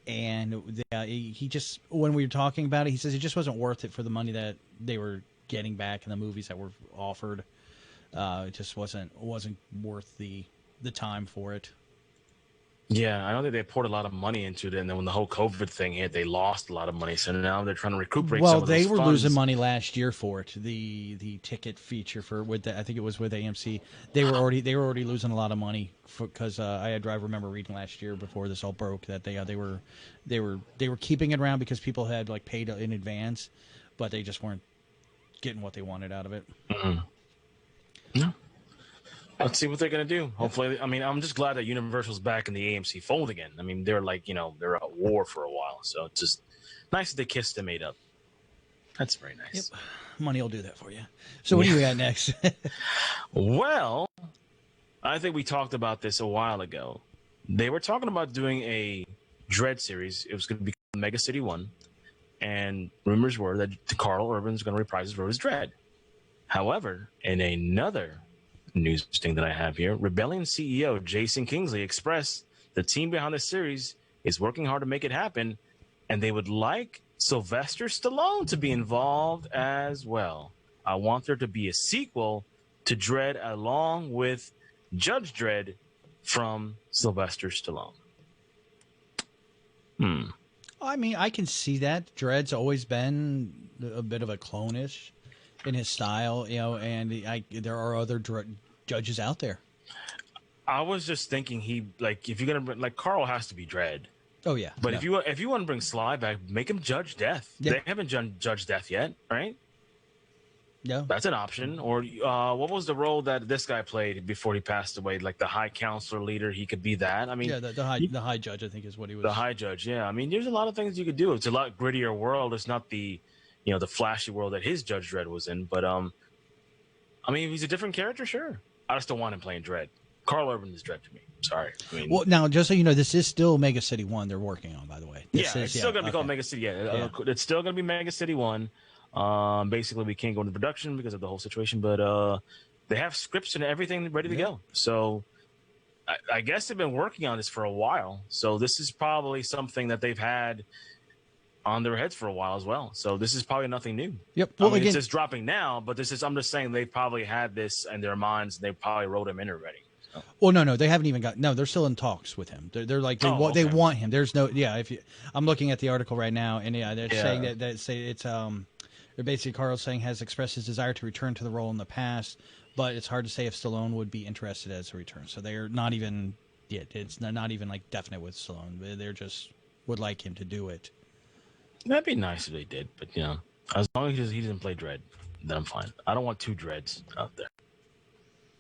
A: And he just, when we were talking about it, he says it just wasn't worth it for the money that they were getting back in the movies that were offered. It just wasn't worth the time for it.
B: Yeah, I know that they poured a lot of money into it, and then when the whole COVID thing hit, they lost a lot of money. So now they're trying to recuperate.
A: Well,
B: some of those
A: they were
B: funds.
A: losing money last year for it. The ticket feature I think it was with AMC. They were already losing a lot of money because I remember reading last year before this all broke that they were keeping it around because people had like paid in advance, but they just weren't getting what they wanted out of it.
B: Mm-hmm. No. Let's see what they're going to do. Hopefully, I mean, I'm just glad that Universal's back in the AMC fold again. I mean, they're like, they're at war for a while. So it's just nice that they kissed and made up. That's very nice.
A: Yep. Money will do that for you. So what do you got next?
B: Well, I think we talked about this a while ago. They were talking about doing a Dredd series. It was going to be Mega City 1. And rumors were that Carl Urban's going to reprise his role as Dredd. However, in another news thing that I have here, Rebellion CEO Jason Kingsley expressed the team behind the series is working hard to make it happen, and they would like Sylvester Stallone to be involved as well. I want there to be a sequel to Dredd along with Judge Dredd from Sylvester Stallone.
A: I mean, I can see that. Dredd's always been a bit of a clone-ish in his style, and there are other judges out there.
B: I was just thinking if you're gonna like Carl has to be Dredd.
A: Oh yeah,
B: but if you want to bring Sly back, make him Judge Death. Yeah. They haven't judged Death yet, right?
A: Yeah,
B: that's an option. Or what was the role that this guy played before he passed away? Like the High Counselor leader, he could be that. I mean,
A: yeah, the High Judge, I think is what he was.
B: The High Judge, yeah. I mean, there's a lot of things you could do. It's a lot grittier world. It's not the the flashy world that his Judge Dredd was in. But I mean, if he's a different character, sure. I just don't want him playing Dredd. Carl Urban is Dredd to me. Sorry. I mean,
A: well, now, just so you know, this is still Mega City 1 they're working on, by the way.
B: It's still going to be called Mega City. Yeah, it's still going to be Mega City 1. Basically, we can't go into production because of the whole situation, but they have scripts and everything ready to go. So I guess they've been working on this for a while. So this is probably something that they've had on their heads for a while as well. So this is probably nothing new.
A: Yep.
B: Well, again, it's just dropping now, but I'm just saying they probably had this in their minds. They probably wrote him in already. So.
A: Well, no, they haven't even they're still in talks with him. They're like, they want him. There's no, I'm looking at the article right now, and they're saying that it's, they're basically Carl saying has expressed his desire to return to the role in the past, but it's hard to say if Stallone would be interested as a return. So they're not even, it's not even like definite with Stallone. They're just would like him to do it.
B: That'd be nice if they did, but as long as he doesn't play Dredd, then I'm fine. I don't want two Dredds out there.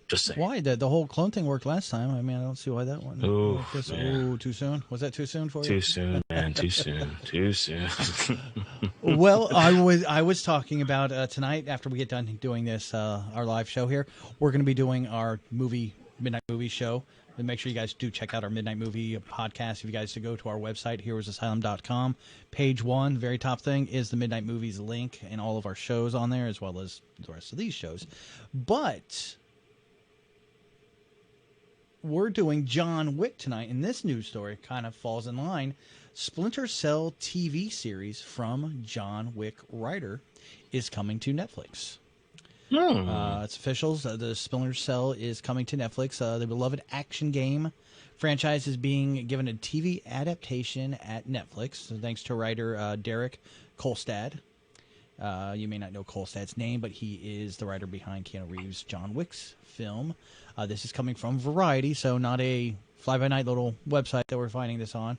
B: Just saying.
A: Why? The whole clone thing worked last time. I mean, I don't see why that one.
B: Ooh,
A: too soon? Was that too soon for you?
B: Too soon, man. Too soon. Too soon.
A: Well, I was talking about tonight after we get done doing this, our live show here. We're going to be doing our midnight movie show. And make sure you guys do check out our Midnight Movie podcast. If you guys to go to our website, heroesasylum.com, page 1, very top thing, is the Midnight Movies link and all of our shows on there, as well as the rest of these shows. But we're doing John Wick tonight, and this news story kind of falls in line. Splinter Cell TV series from John Wick writer is coming to Netflix. It's official. The Splinter Cell is coming to Netflix. The beloved action game franchise is being given a TV adaptation at Netflix, so thanks to writer Derek Kolstad. You may not know Kolstad's name, but he is the writer behind Keanu Reeves' John Wick's film. This is coming from Variety, so not a fly-by-night little website that we're finding this on.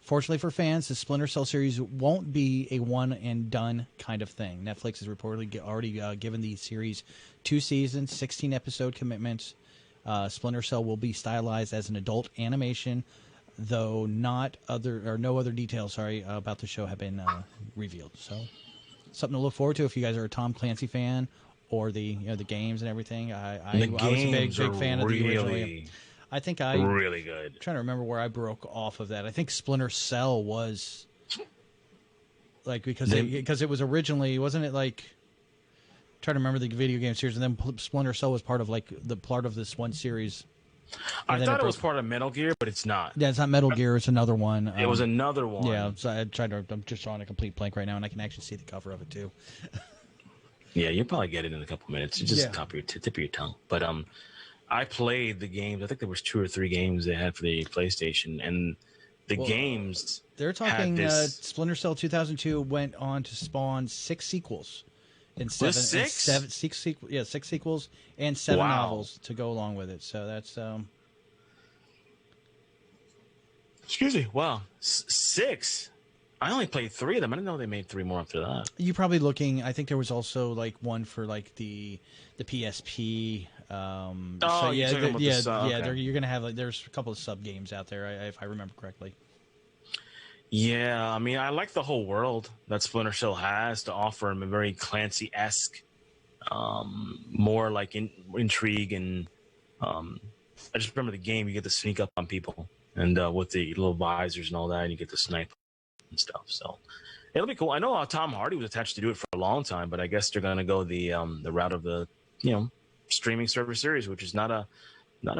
A: Fortunately for fans, the Splinter Cell series won't be a one-and-done kind of thing. Netflix has reportedly already given the series 2 seasons, 16-episode commitments. Splinter Cell will be stylized as an adult animation, though no other details about the show have been revealed. So something to look forward to if you guys are a Tom Clancy fan or the games and everything. I was a big fan of the original. I think
B: really good.
A: I'm trying to remember where I broke off of that. I think Splinter Cell was like because it was originally, wasn't it like, I'm trying to remember the video game series, and then Splinter Cell was part of this one series.
B: I thought it was part of Metal Gear, but it's not.
A: Yeah, it's not Metal Gear. It's another one.
B: It was another one.
A: Yeah, so I'm just drawing a complete blank right now, and I can actually see the cover of it too.
B: Yeah, you'll probably get it in a couple minutes. It's just tip of your tongue. But I played the games. I think there was 2 or 3 games they had for the PlayStation, and games.
A: They're talking Splinter Cell 2002 went on to spawn 6 sequels. And 6 sequels and 7 novels to go along with it. So that's
B: excuse me. Wow, 6. I only played 3 of them. I didn't know they made 3 more after that.
A: You're probably looking. I think there was also like one for like the PSP. You're gonna have there's a couple of sub games out there, if I remember correctly.
B: Yeah, I mean, I like the whole world that Splinter Cell has to offer him, a very Clancy-esque, more like intrigue, and I just remember the game. You get to sneak up on people, and with the little visors and all that, and you get to snipe and stuff. So it'll be cool. I know Tom Hardy was attached to do it for a long time, but I guess they're gonna go the route of the streaming service series, which is not a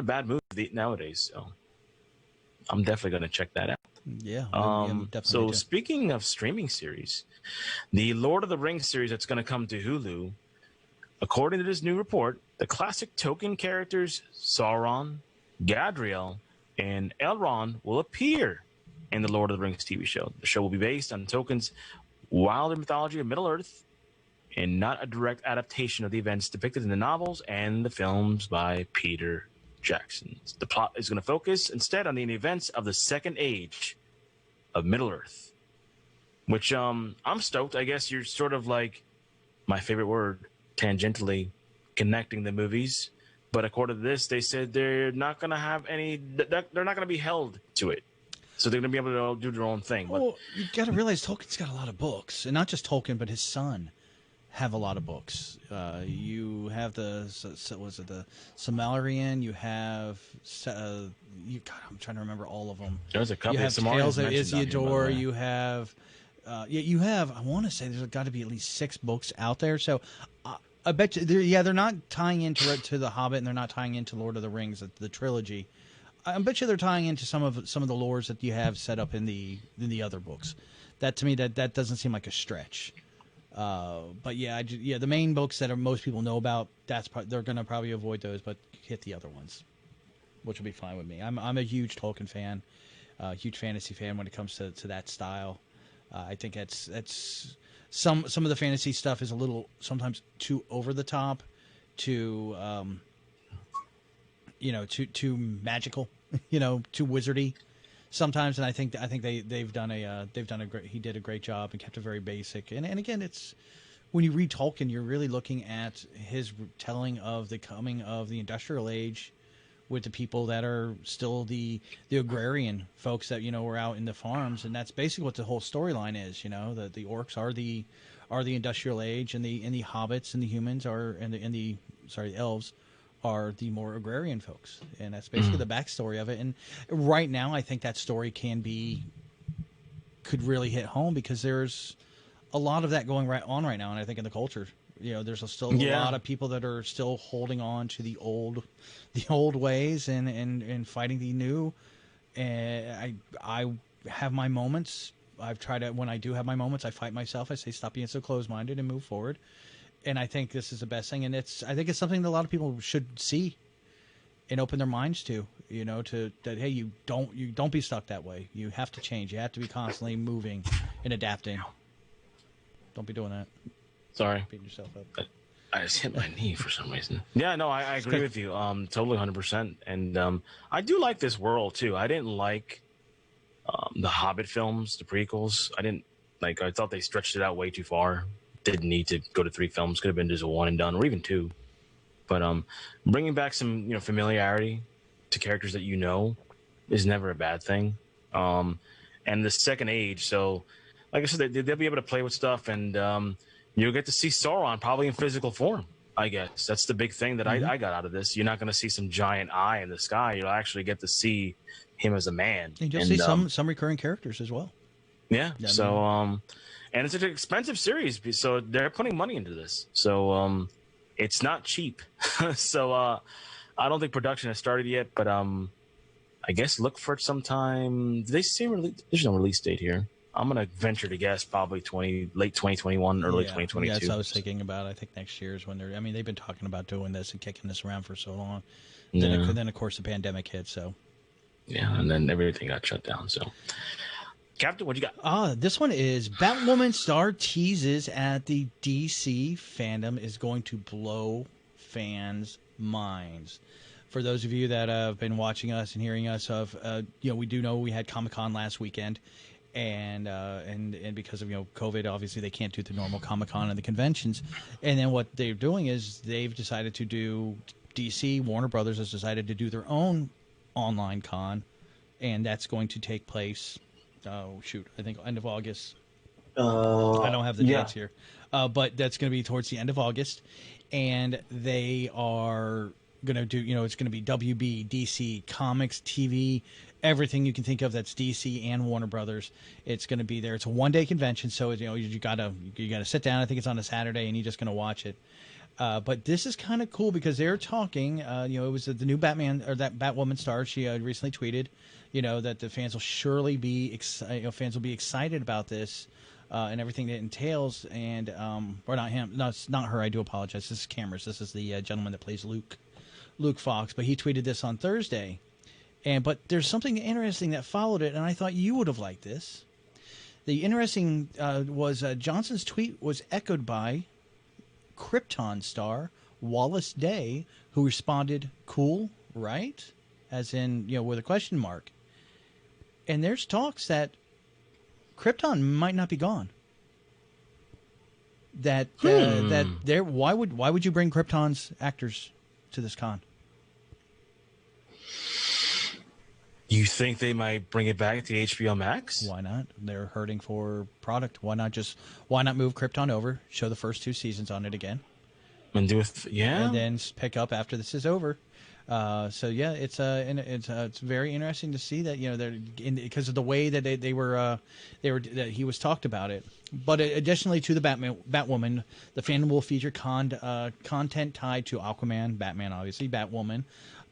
B: bad move nowadays. So I'm definitely gonna check that out.
A: Yeah.
B: So speaking of streaming series, the Lord of the Rings series that's going to come to Hulu, according to this new report, the classic Tolkien characters Sauron, Gadriel, and Elrond will appear in the Lord of the Rings TV show. The show will be based on Tolkien's wilder mythology of Middle-earth and not a direct adaptation of the events depicted in the novels and the films by Peter Jackson. The plot is going to focus instead on the events of the Second Age of Middle-earth, which I'm stoked. I guess you're sort of like, my favorite word, tangentially connecting the movies. But according to this, they said they're not going to have any. They're not going to be held to it, so they're going to be able to do their own thing.
A: Well, you got to realize Tolkien's got a lot of books, and not just Tolkien, but his son have a lot of books. You have the Silmarillion. You have I'm trying to remember all of them.
B: There's a couple.
A: You have Tales of Isildur. You have you have. I want to say there's got to be at least 6 books out there. So I bet you. They're not tying into the Hobbit, and they're not tying into Lord of the Rings, the trilogy. I bet you they're tying into some of the lores that you have set up in the other books. That to me that doesn't seem like a stretch. But the main books that most people know about, they're going to probably avoid those, but hit the other ones, which will be fine with me. I'm a huge Tolkien fan, huge fantasy fan when it comes to that style. I think that's some of the fantasy stuff is a little sometimes too over the top, too magical, too wizardy sometimes, and I think they've done a great. He did a great job and kept it very basic. And again, it's when you read Tolkien, you're really looking at his telling of the coming of the industrial age, with the people that are still the agrarian folks that were out in the farms, and that's basically what the whole storyline is. The orcs are the industrial age, and the hobbits and the humans the elves are the more agrarian folks, and that's basically the backstory of it. And right now, I think that story could really hit home, because there's a lot of that going on right now, and I think in the culture, there's still a lot of people that are still holding on to the old ways and fighting the new. And I have my moments. I've tried to, when I do have my moments, I fight myself. I say, stop being so closed-minded and move forward. And I think this is the best thing, and I think it's something that a lot of people should see and open their minds to. That hey, you don't be stuck that way. You have to change. You have to be constantly moving and adapting. Don't be doing that.
B: Sorry,
A: beating yourself up.
B: I just hit my knee for some reason. Yeah, no, I agree with you. Totally 100%. And I do like this world too. I didn't like the Hobbit films, the prequels. I thought they stretched it out way too far. Didn't need to go to 3 films. Could have been just a one and done, or even 2. But bringing back some familiarity to characters that is never a bad thing. And the second age, so like I said, they'll be able to play with stuff, and you'll get to see Sauron probably in physical form. I guess that's the big thing that I got out of this. You're not going to see some giant eye in the sky. You'll actually get to see him as a man.
A: And you'll see some recurring characters as well.
B: Yeah. So and it's an expensive series, so they're putting money into this. So it's not cheap. So I don't think production has started yet, but I guess look for it sometime. Did they say there's no release date here? I'm gonna venture to guess probably late 2021, early 2022.
A: Yeah, that's what I was thinking about. I think next year is when they're. I mean, they've been talking about doing this and kicking this around for so long. Then of course the pandemic hit. So
B: yeah, and then everything got shut down. So Captain, what you got?
A: This one is Batwoman star teases at the DC fandom is going to blow fans' minds. For those of you that have been watching us and hearing us, we do know we had Comic-Con last weekend, and because of COVID, obviously they can't do the normal Comic-Con and the conventions. And then what they're doing is they've decided to do Warner Brothers has decided to do their own online con, and that's going to take place. Oh shoot! I think end of August. I don't have the dates here, but that's going to be towards the end of August, and they are going to do. It's going to be WB, DC, comics, TV, everything you can think of that's DC and Warner Brothers. It's going to be there. It's a one-day convention, so you gotta sit down. I think it's on a Saturday, and you're just going to watch it. But this is kind of cool because they're talking. It was the new Batman or that Batwoman star. She recently tweeted, that the fans will surely be excited about this and everything that it entails. And or not him, no, it's not her. I do apologize. This is Cameras. This is the gentleman that plays Luke Fox. But he tweeted this on Thursday. But there's something interesting that followed it, and I thought you would have liked this. The interesting was Johnson's tweet was echoed by Krypton star Wallace Day, who responded, "Cool, right?" As in, with a question mark. And there's talks that Krypton might not be gone. That why would you bring Krypton's actors to this con?
B: You think they might bring it back to HBO Max?
A: Why not? They're hurting for product. Why not move Krypton over, show the first 2 seasons on it again,
B: and do it?
A: And then pick up after this is over. It's very interesting to see that they're because of the way that that he was talked about it. But additionally to the Batwoman, the fandom will feature content tied to Aquaman, Batman, obviously, Batwoman,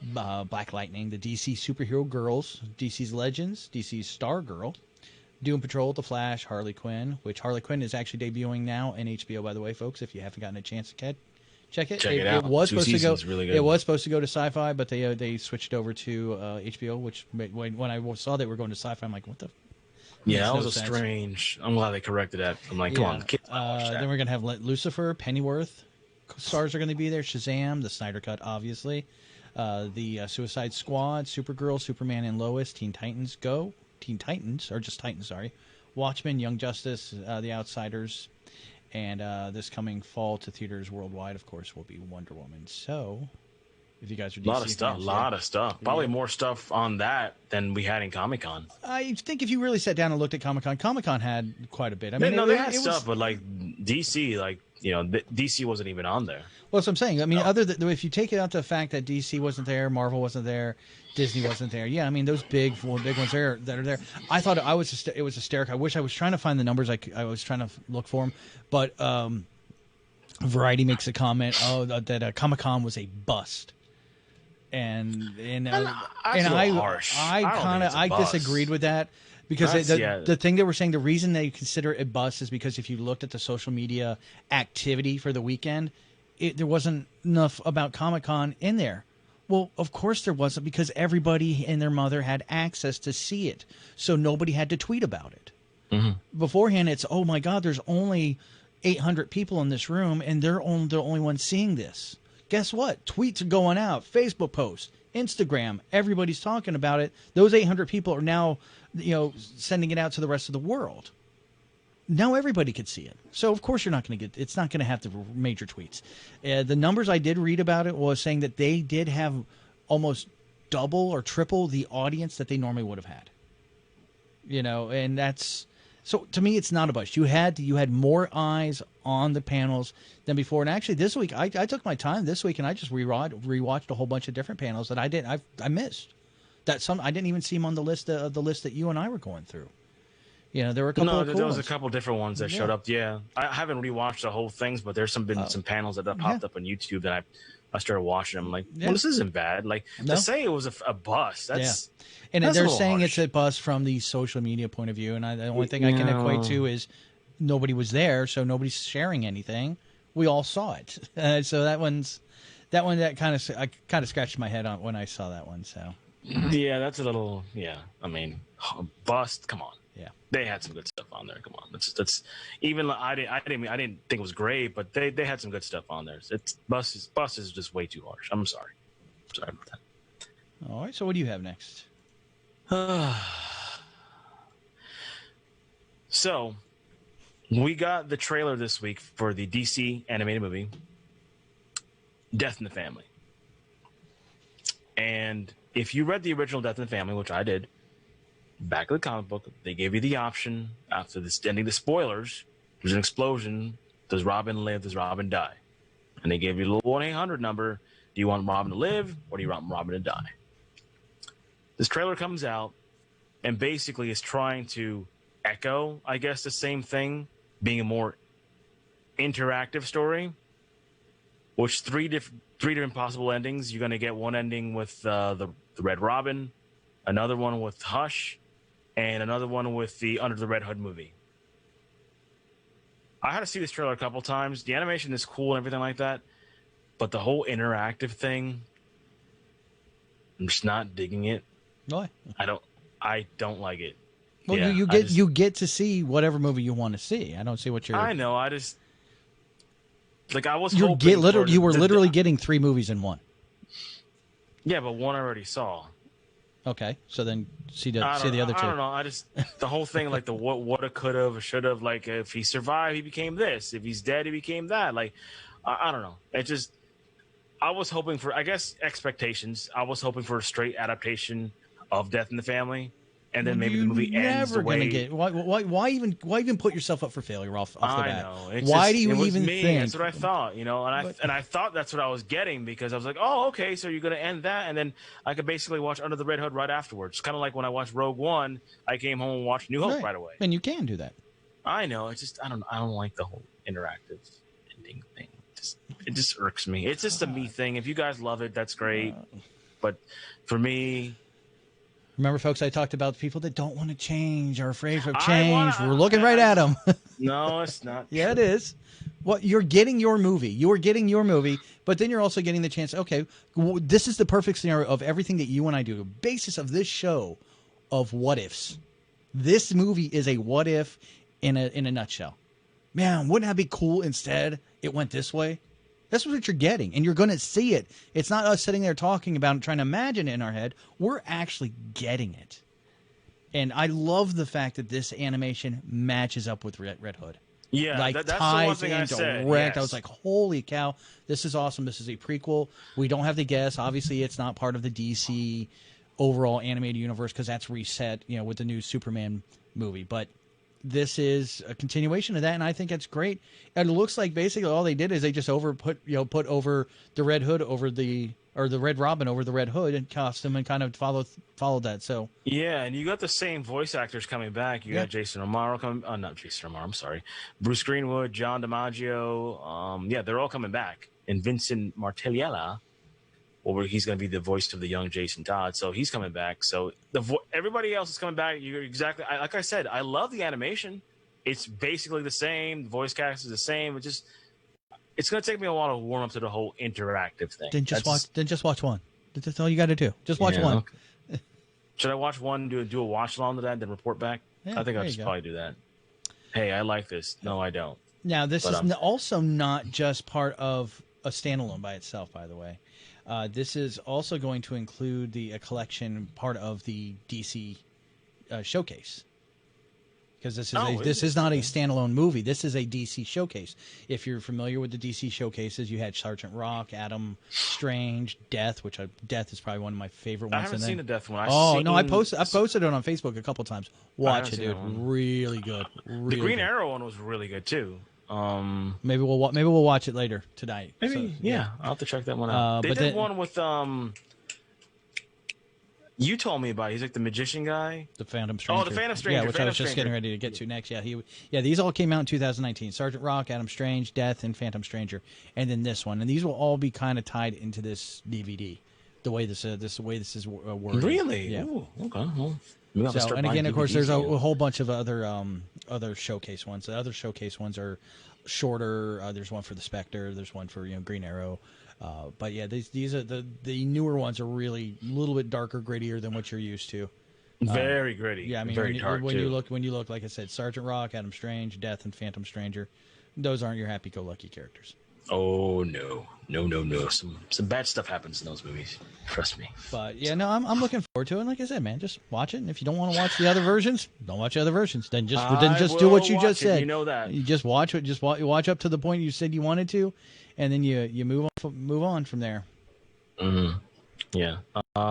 A: Black Lightning, the DC superhero girls, DC's Legends, DC's Stargirl, Doom Patrol, The Flash, Harley Quinn, which Harley Quinn is actually debuting now in HBO, by the way, folks. If you haven't gotten a chance to check it.
B: Check it out.
A: It was supposed to go.
B: Really good.
A: It was supposed to go to Sci-Fi, but they switched over to HBO. Which when I saw they were going to Sci-Fi, I'm like, what the?
B: Yeah, that was strange. I'm glad they corrected that. I'm like, come on, kids.
A: Then we're gonna have Lucifer, Pennyworth, stars are going to be there. Shazam, the Snyder Cut, obviously. The Suicide Squad, Supergirl, Superman and Lois, Teen Titans Go, Teen Titans, or just Titans, sorry. Watchmen, Young Justice, The Outsiders, and this coming fall to theaters worldwide, of course, will be Wonder Woman. So, if you guys are DC
B: a lot of stuff. Probably more stuff on that than we had in Comic-Con.
A: I think if you really sat down and looked at Comic-Con had quite a bit. I mean,
B: they had stuff, but like DC, DC wasn't even on there.
A: Well, that's what I'm saying. I mean, other than if you take it out to the fact that DC wasn't there, Marvel wasn't there, Disney wasn't there. Yeah, I mean those big ones there that are there. I thought it was hysterical. I wish I was trying to find the numbers. I was trying to look for them, but Variety makes a comment. That Comic-Con was a bust, and I
B: harsh.
A: I disagreed with that. Because
B: Yeah.
A: the thing that we're saying, the reason they consider it a bust is because if you looked at the social media activity for the weekend, there wasn't enough about Comic-Con in there. Well, of course there wasn't, because everybody and their mother had access to see it. So nobody had to tweet about it. Beforehand, it's, oh my God, there's only 800 people in this room, and they're the only ones seeing this. Guess what? Tweets are going out, Facebook posts, Instagram, everybody's talking about it. Those 800 people are now, sending it out to the rest of the world. Now everybody could see it. So, of course, you're not going to get, it's not going to have the major tweets. The numbers I did read about it was saying that they did have almost double or triple the audience that they normally would have had. And that's, so to me, it's not a bust. You had more eyes on the panels than before. And actually, this week, I took my time this week and I just rewatched a whole bunch of different panels that I missed. That I didn't even see them on the list that you and I were going through. There were a couple.
B: There was a couple different ones that showed up. Yeah, I haven't rewatched the whole things, but there's some panels that popped up on YouTube that I started watching. I'm like, well, this isn't bad. Like to say it was a bust. That's
A: and
B: that's
A: they're saying
B: harsh.
A: It's a bust from the social media point of view, and the only thing I can equate to is nobody was there, so nobody's sharing anything. We all saw it, so that kind of scratched my head on when I saw that one. So
B: yeah, that's a little I mean, bust. Come on.
A: Yeah,
B: they had some good stuff on there. Come on, that's even I didn't think it was great, but they had some good stuff on there. It's bust is just way too harsh. I'm sorry about that.
A: All right, so what do you have next?
B: So we got the trailer this week for the DC animated movie Death in the Family, and if you read the original Death in the Family, which I did. Back of the comic book, they gave you the option after ending the spoilers. There's an explosion. Does Robin live? Does Robin die? And they gave you a little 1-800 number. Do you want Robin to live or do you want Robin to die? This trailer comes out and basically is trying to echo, I guess, the same thing, being a more interactive story. Which three different possible endings. You're going to get one ending with the Red Robin, another one with Hush, and another one with the Under the Red Hood movie. I had to see this trailer a couple times. The animation is cool and everything like that, but the whole interactive thing, I'm just not digging it.
A: Why?
B: I don't like it.
A: Well,
B: yeah,
A: you get to see whatever movie you want to see. I don't see what you're.
B: I know. I just like I was.
A: You were literally
B: the,
A: getting 3 movies in one.
B: Yeah, but one I already saw.
A: Okay, so then see the other 2.
B: I don't know. I just the whole thing, like the woulda, coulda, shoulda. Like if he survived, he became this. If he's dead, he became that. Like I don't know. It just I was hoping for, I guess, expectations. I was hoping for a straight adaptation of Death in the Family, and then maybe the movie ends the way.
A: Why even put yourself up for failure off the bat?
B: I know.
A: Why do you even think?
B: That's what I thought, and I thought that's what I was getting, because I was like, oh, okay, so you're going to end that, and then I could basically watch Under the Red Hood right afterwards. Kind of like when I watched Rogue One, I came home and watched New Hope right away.
A: And you can do that.
B: I know. It's just I don't like the whole interactive ending thing. It just irks me. It's just a me thing. If you guys love it, that's great. But for me.
A: Remember, folks, I talked about the people that don't want to change, are afraid of change. We're looking right at them.
B: No, it's not.
A: Yeah, it is. Well, you're getting your movie. You are getting your movie, but then you're also getting the chance. Okay, this is the perfect scenario of everything that you and I do. The basis of this show of what ifs. This movie is a what if in a nutshell. Man, wouldn't that be cool? Instead, it went this way. That's what you're getting, and you're going to see it. It's not us sitting there talking about it, trying to imagine it in our head. We're actually getting it. And I love the fact that this animation matches up with Red Hood.
B: Yeah,
A: like
B: that's
A: ties
B: the one thing
A: in
B: I said.
A: direct.
B: Yes.
A: I was like, holy cow, this is awesome. This is a prequel. We don't have to guess. Obviously, it's not part of the DC overall animated universe because that's reset, with the new Superman movie. But this is a continuation of that, and I think it's great. And it looks like basically all they did is they just put over the Red Hood over the Red Robin over the Red Hood and costume and kind of followed that. So
B: yeah, and you got the same voice actors coming back. You got Jason Romero coming. Not Jason Romero. I'm sorry, Bruce Greenwood, John DiMaggio. Yeah, they're all coming back, and Vincent Martellella or he's going to be the voice of the young Jason Todd. So he's coming back. So everybody else is coming back. You're exactly like I said. I love the animation. It's basically the same. The voice cast is the same. It's going to take me a while to warm up to the whole interactive thing.
A: Then just watch one. That's all you got to do. Just watch one.
B: Okay. Should I watch one, do a watch along to that, then report back?
A: Yeah,
B: I think I'll just probably do that. Hey, I like this. No, I don't.
A: Now, this is also not just part of a standalone by itself, by the way. This is also going to include a collection part of the DC showcase. Because this is not a standalone movie. This is a DC showcase. If you're familiar with the DC showcases, you had Sergeant Rock, Adam Strange, Death, which Death is probably one of my favorite ones.
B: I haven't seen the Death one.
A: I posted it on Facebook a couple times. Watch it, dude. Really good.
B: The Green Arrow one was really good too.
A: Maybe we'll watch it later tonight.
B: Maybe yeah. I'll have to check that one out. They did one with you told me about it. He's like the magician guy.
A: The Phantom Stranger.
B: Oh, the Phantom Stranger.
A: Yeah, which I was just getting ready to get to next. Yeah, these all came out in 2019. Sergeant Rock, Adam Strange, Death, and Phantom Stranger, and then this one. And these will all be kind of tied into this DVD. The way this is worded.
B: Really?
A: Yeah.
B: Ooh, okay. Well,
A: so, and again, of course, there's a whole bunch of other showcase ones. The other showcase ones are shorter. There's one for the Spectre. There's one for Green Arrow. But yeah, these are the newer ones are really a little bit darker, grittier than what you're used to.
B: Very gritty.
A: Yeah, I mean,
B: very dark
A: when you look, like I said, Sergeant Rock, Adam Strange, Death, and Phantom Stranger, those aren't your happy-go-lucky characters.
B: Oh no. Some bad stuff happens in those movies. Trust me.
A: But yeah, no, I'm looking forward to it. And like I said, man, just watch it. And if you don't want to watch the other versions, don't watch the other versions. Then just do what you just said.
B: You know that.
A: You just watch it. Just watch up to the point you said you wanted to, and then you move on from there.
B: Mm-hmm. Yeah.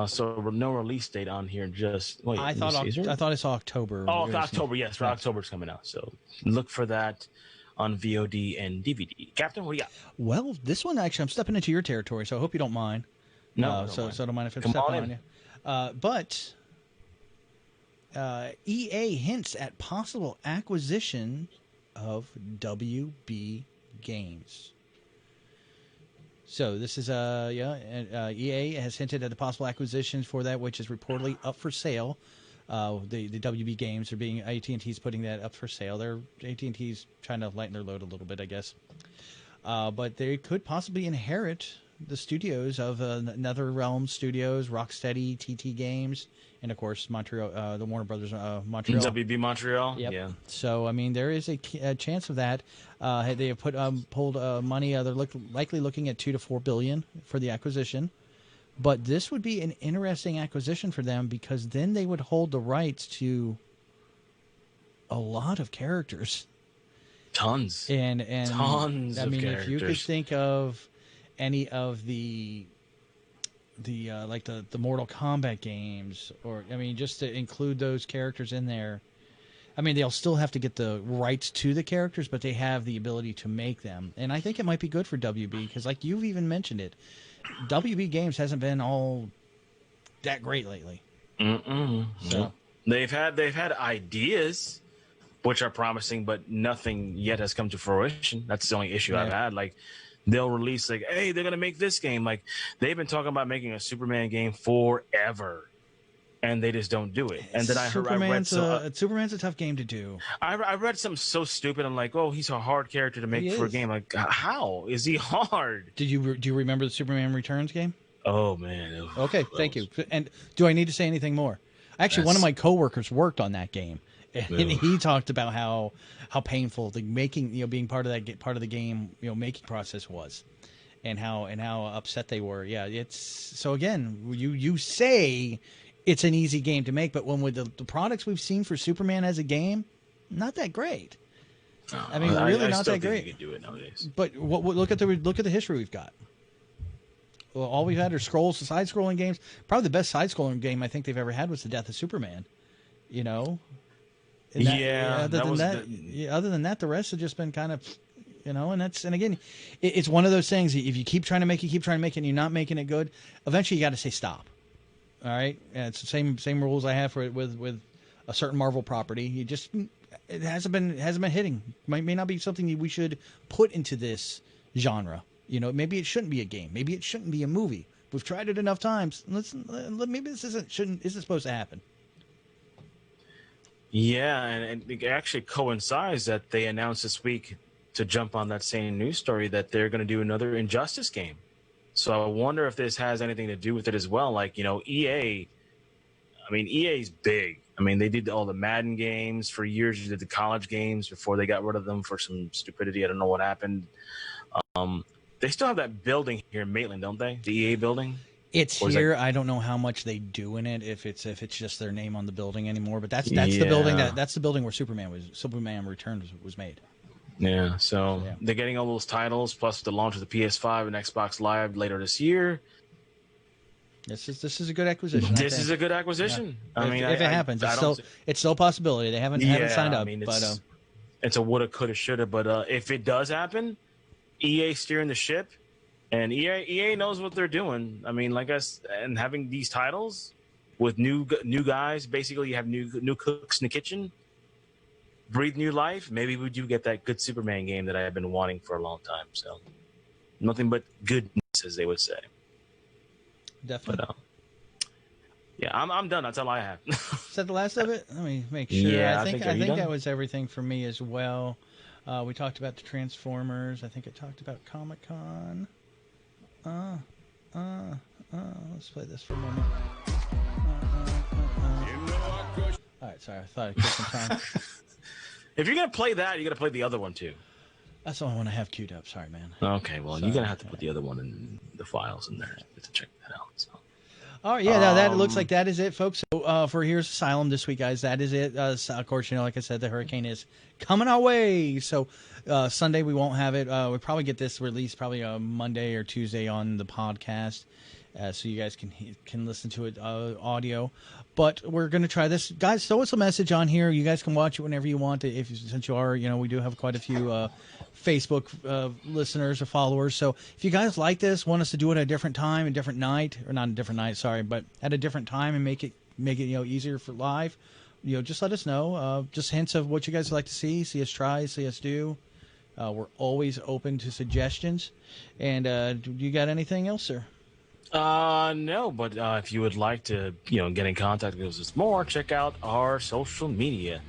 B: So no release date on here. Just wait.
A: I thought I saw October.
B: Oh, October. Yes, right. October's coming out. So look for that on VOD and DVD. Captain, what do you got?
A: Well, this one actually, I'm stepping into your territory, so I hope you don't mind.
B: No,
A: so don't mind if I step on you. But EA hints at possible acquisition of WB Games. So this is EA has hinted at the possible acquisitions for that, which is reportedly up for sale. The WB Games are being AT&T's putting that up for sale. AT&T's trying to lighten their load a little bit, I guess. But they could possibly inherit the studios of NetherRealm Studios, Rocksteady, TT Games, and of course Montreal, the Warner Brothers Montreal.
B: WB Montreal.
A: Yep.
B: Yeah.
A: So I mean, there is a chance of that. They have pulled money. They're likely looking at $2 to $4 billion for the acquisition. But this would be an interesting acquisition for them because then they would hold the rights to a lot of characters.
B: Tons.
A: And
B: tons
A: I mean,
B: of characters.
A: if you could think of any of the like the Mortal Kombat games, or I mean, just to include those characters in there. I mean, they'll still have to get the rights to the characters, but they have the ability to make them. And I think it might be good for WB because, like you've even mentioned it, WB Games hasn't been all that great lately. So
B: they've had ideas which are promising, but nothing yet has come to fruition. That's the only issue I've had. Like they'll release like, hey, they're gonna make this game. Like they've been talking about making a Superman game forever, and they just don't do it. And then
A: Superman's a tough game to do.
B: I read something so stupid. I'm like, oh, he's a hard character to make for a game. Like, how is he hard?
A: Do you remember the Superman Returns game?
B: Oh man.
A: Okay, thank you. And do I need to say anything more? Actually, one of my coworkers worked on that game, and he talked about how painful the making, being part of the game, making process was, and how upset they were. Yeah, it's so again, you say it's an easy game to make, but when with the products we've seen for Superman as a game, not that great. I mean, really not that great.
B: You can do it nowadays.
A: But look at the history we've got. Well, all we've had are side-scrolling games. Probably the best side-scrolling game I think they've ever had was The Death of Superman. Other than that, the rest have just been kind of, and again, it's one of those things. If you keep trying to make it, and you're not making it good, eventually you got to say stop. All right, and it's the same rules I have for it with a certain Marvel property. It hasn't been hitting. May not be something we should put into this genre. Maybe it shouldn't be a game. Maybe it shouldn't be a movie. we've tried it enough times. Maybe this isn't supposed to happen.
B: Yeah, and it actually coincides that they announced this week, to jump on that same news story, that they're going to do another Injustice game. So I wonder if this has anything to do with it as well. Like, EA, I mean, EA's big. I mean, they did all the Madden games for years. They did the college games before they got rid of them for some stupidity. I don't know what happened. They still have that building here in Maitland, don't they? The EA building?
A: It's here. I don't know how much they do in it. If it's just their name on the building anymore, but that's the building that's the building where Superman Returns was made.
B: Yeah, so they're getting all those titles, plus the launch of the PS5 and Xbox Live later this year.
A: This is a good acquisition.
B: This is a good acquisition. Yeah.
A: If it happens, it's still a possibility. They haven't signed up, but
B: it's a woulda, coulda, shoulda. But if it does happen, EA steering the ship, and EA knows what they're doing. I mean, and having these titles with new guys, basically you have new cooks in the kitchen. Breathe new life. Maybe we do get that good Superman game that I have been wanting for a long time. So, nothing but goodness, as they would say.
A: Definitely.
B: But, yeah, I'm done. That's all I have.
A: Is that the last of it? Let me make sure.
B: Yeah,
A: I think that was everything for me as well. We talked about the Transformers. I think it talked about Comic-Con. Let's play this for a moment. All right, sorry. I thought I'd get some time.
B: If you're going to play that, you're going to play the other one, too.
A: That's the only one I have queued up. Sorry, man.
B: Okay, well, you're going to have to put the other one in the files in there to check that out. So.
A: All right, yeah, that looks like that is it, folks. So for Here's Asylum this week, guys, that is it. Of course, like I said, the hurricane is coming our way. So Sunday we won't have it. We'll probably get this released probably Monday or Tuesday on the podcast, so you guys can listen to it audio. But we're going to try this. Guys, throw us a message on here. You guys can watch it whenever you want. Since you are, we do have quite a few Facebook listeners or followers. So if you guys like this, want us to do it at a different time, a different night, or not a different night, sorry, but at a different time and make it easier for live, just let us know. Just hints of what you guys like to see us try, see us do. We're always open to suggestions. And do you got anything else, sir?
B: No, but if you would like to, get in contact with us more, check out our social media.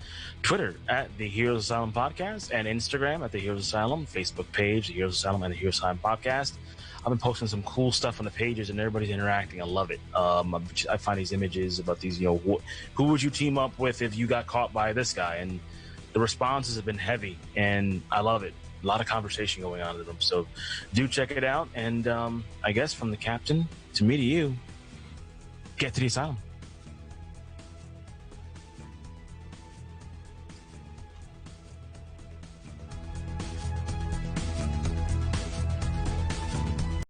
B: Twitter at the Heroes Asylum Podcast, and Instagram at the Heroes Asylum, Facebook page, the Heroes Asylum and the Heroes Asylum Podcast. I've been posting some cool stuff on the pages, and everybody's interacting. I love it. I find these images about these, who would you team up with if you got caught by this guy? And the responses have been heavy, and I love it. A lot of conversation going on in them. So do check it out. And I guess from the captain to me to you, get to the asylum.